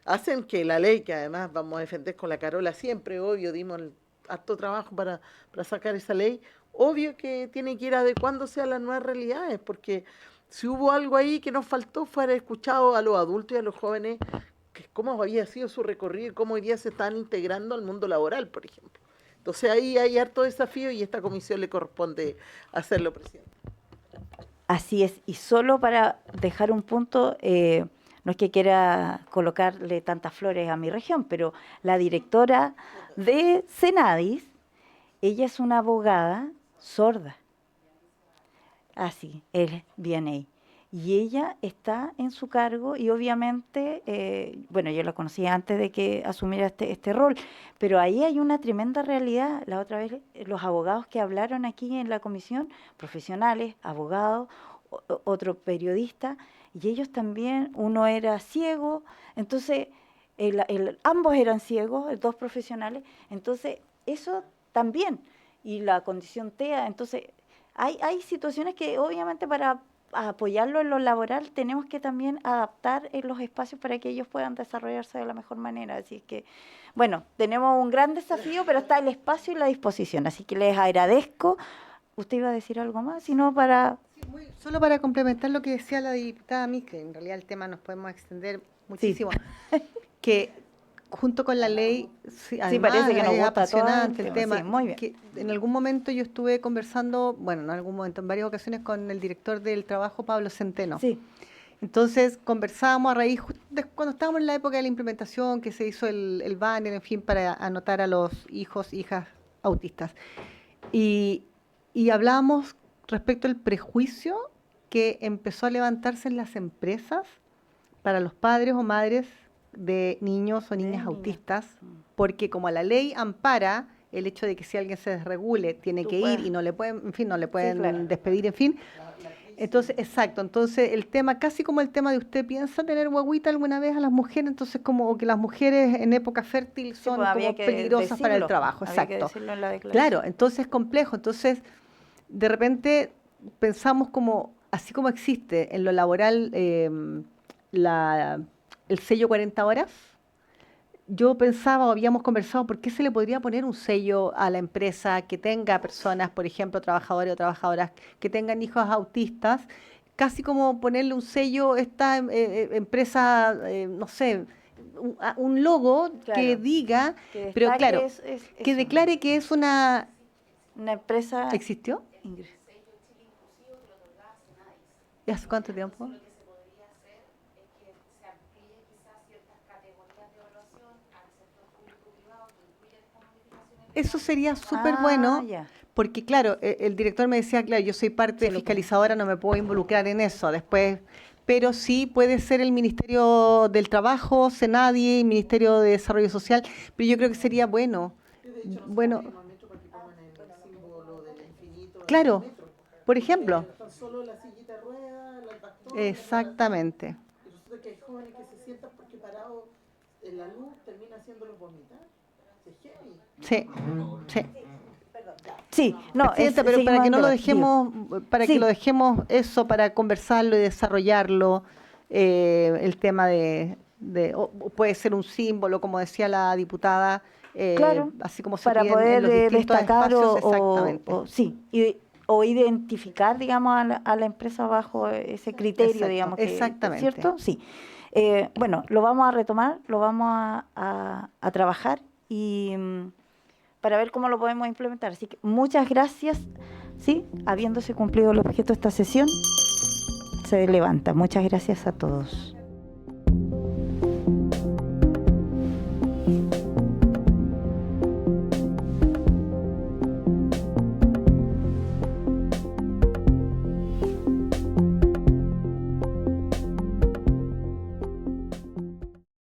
hacen que la ley, que además vamos a defender con la Carola siempre, obvio, dimos harto trabajo para sacar esa ley, obvio que tiene que ir adecuándose a las nuevas realidades, porque si hubo algo ahí que nos faltó fue haber escuchado a los adultos y a los jóvenes que cómo había sido su recorrido y cómo hoy día se están integrando al mundo laboral, por ejemplo. Entonces ahí hay harto desafío y a esta comisión le corresponde hacerlo, presidente. Así es, y solo para dejar un punto, no es que quiera colocarle tantas flores a mi región, pero la directora de Senadis, ella es una abogada sorda, así, el BNA, y ella está en su cargo y obviamente, bueno, yo la conocía antes de que asumiera este rol, pero ahí hay una tremenda realidad. La otra vez los abogados que hablaron aquí en la comisión, profesionales, abogados, otro periodista, y ellos también, uno era ciego, entonces ambos eran ciegos, dos profesionales, entonces eso también, y la condición TEA, entonces hay situaciones que obviamente para apoyarlo en lo laboral tenemos que también adaptar en los espacios para que ellos puedan desarrollarse de la mejor manera, así que bueno, tenemos un gran desafío, pero está el espacio y la disposición, así que les agradezco. ¿Usted iba a decir algo más? Sino para... Solo para complementar lo que decía la diputada Miss, que en realidad el tema nos podemos extender muchísimo, que junto con la ley, además, parece que nos es gusta apasionante todo el tema, sí, muy bien. que en algún momento yo estuve conversando, bueno, en algún momento, en varias ocasiones, con el director del trabajo, Pablo Centeno. Sí. Entonces conversábamos a raíz, de cuando estábamos en la época de la implementación, que se hizo el banner, en fin, para anotar a los hijos, hijas autistas. Y hablábamos respecto al prejuicio que empezó a levantarse en las empresas para los padres o madres de niños o niñas autistas, porque como la ley ampara el hecho de que si alguien se desregule tiene que ir y no le pueden, en fin, no le pueden despedir, en fin. Entonces, exacto, entonces el tema, casi como el tema de usted piensa tener guaguita alguna vez a las mujeres, entonces como que las mujeres en época fértil son como peligrosas para el trabajo, exacto. Claro, entonces es complejo, entonces de repente pensamos como, así como existe en lo laboral el sello 40 horas, yo pensaba o habíamos conversado por qué se le podría poner un sello a la empresa que tenga personas, por ejemplo, trabajadores o trabajadoras que tengan hijos autistas, casi como ponerle un sello a esta empresa, no sé, un logo que diga, pero claro, que declare que es una empresa. ¿Existió? ¿Y hace cuánto tiempo? Eso sería súper bueno, porque claro, el director me decía, claro, yo soy parte fiscalizadora, no me puedo involucrar en eso después, pero sí puede ser el Ministerio del Trabajo, Senadi, Ministerio de Desarrollo Social, pero yo creo que sería bueno. Bueno, claro, por ejemplo. Exactamente. Y resulta que hay jóvenes que se sientan porque parados en la luz termina haciéndolos vomitar. Sí, sí. Sí, no, pero para que no lo dejemos, para que lo dejemos eso, para conversarlo y desarrollarlo, el tema puede ser un símbolo, como decía la diputada, así como se para poder en los destacar espacios, exactamente. O identificar, digamos, a la empresa bajo ese criterio, digamos. Exactamente. ¿Cierto? Sí. Bueno, lo vamos a retomar, lo vamos a trabajar y para ver cómo lo podemos implementar. Así que muchas gracias. Sí, habiéndose cumplido el objeto de esta sesión, se levanta. Muchas gracias a todos.